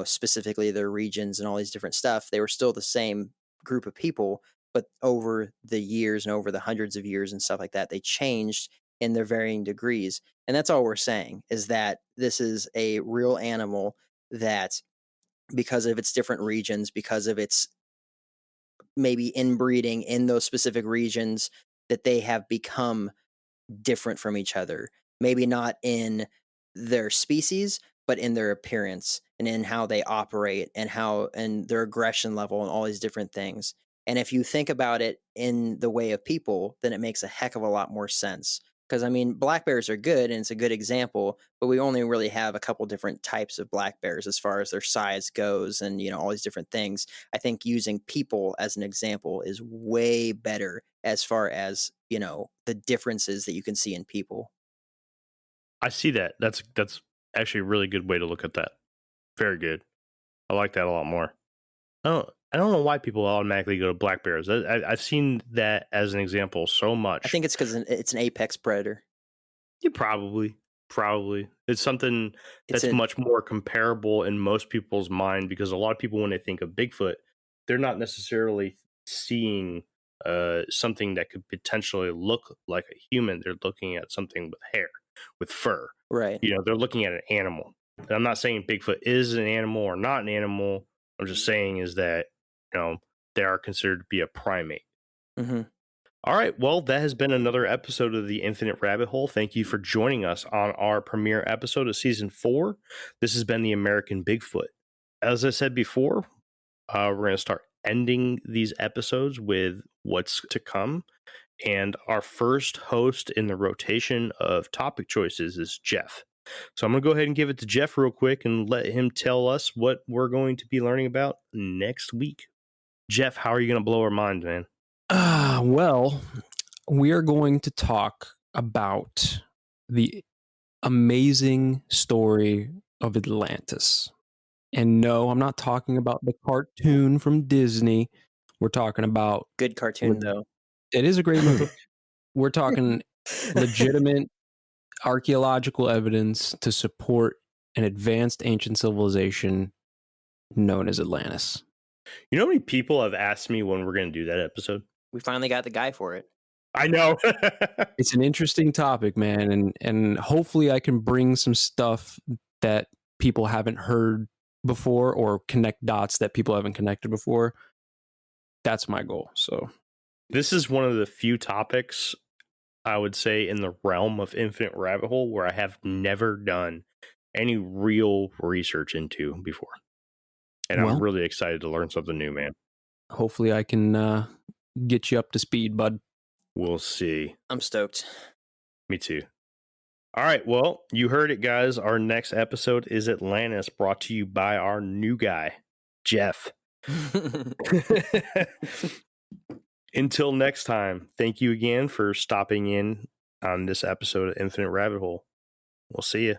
specifically their regions and all these different stuff. They were still the same group of people, but over the years and over the hundreds of years and stuff like that, they changed in their varying degrees. And that's all we're saying, is that this is a real animal that, because of its different regions, because of its maybe inbreeding in those specific regions, that they have become different from each other. Maybe not in their species, but in their appearance and in how they operate and their aggression level and all these different things. And if you think about it in the way of people, then it makes a heck of a lot more sense. Because, black bears are good, and it's a good example, but we only really have a couple different types of black bears as far as their size goes and, all these different things. I think using people as an example is way better as far as, the differences that you can see in people. I see that. That's actually a really good way to look at that. Very good. I like that a lot more. I don't know why people automatically go to black bears. I've seen that as an example so much. I think it's because it's an apex predator. Yeah, probably. It's something that's much more comparable in most people's mind, because a lot of people, when they think of Bigfoot, they're not necessarily seeing something that could potentially look like a human. They're looking at something with hair, with fur. Right. They're looking at an animal. And I'm not saying Bigfoot is an animal or not an animal. I'm just saying is that, they are considered to be a primate. All right. Well, that has been another episode of the Infinite Rabbit Hole. Thank you for joining us on our premiere episode of season 4. This has been the American Bigfoot. As I said before, we're going to start ending these episodes with what's to come. And our first host in the rotation of topic choices is Jeff. So I'm going to go ahead and give it to Jeff real quick and let him tell us what we're going to be learning about next week. Jeff, how are you going to blow our minds, man? Well, we are going to talk about the amazing story of Atlantis. And no, I'm not talking about the cartoon from Disney. We're talking about... Good cartoon, though. It is a great movie. We're talking legitimate archaeological evidence to support an advanced ancient civilization known as Atlantis. You know how many people have asked me when we're going to do that episode? We finally got the guy for it. I know. It's an interesting topic, man. And hopefully I can bring some stuff that people haven't heard before, or connect dots that people haven't connected before. That's my goal. So This is one of the few topics I would say in the realm of Infinite Rabbit Hole where I have never done any real research into before. And I'm really excited to learn something new, man. Hopefully I can get you up to speed, bud. We'll see. I'm stoked. Me too. All right, well, you heard it, guys. Our next episode is Atlantis, brought to you by our new guy, Jeff. Until next time, thank you again for stopping in on this episode of Infinite Rabbit Hole. We'll see you.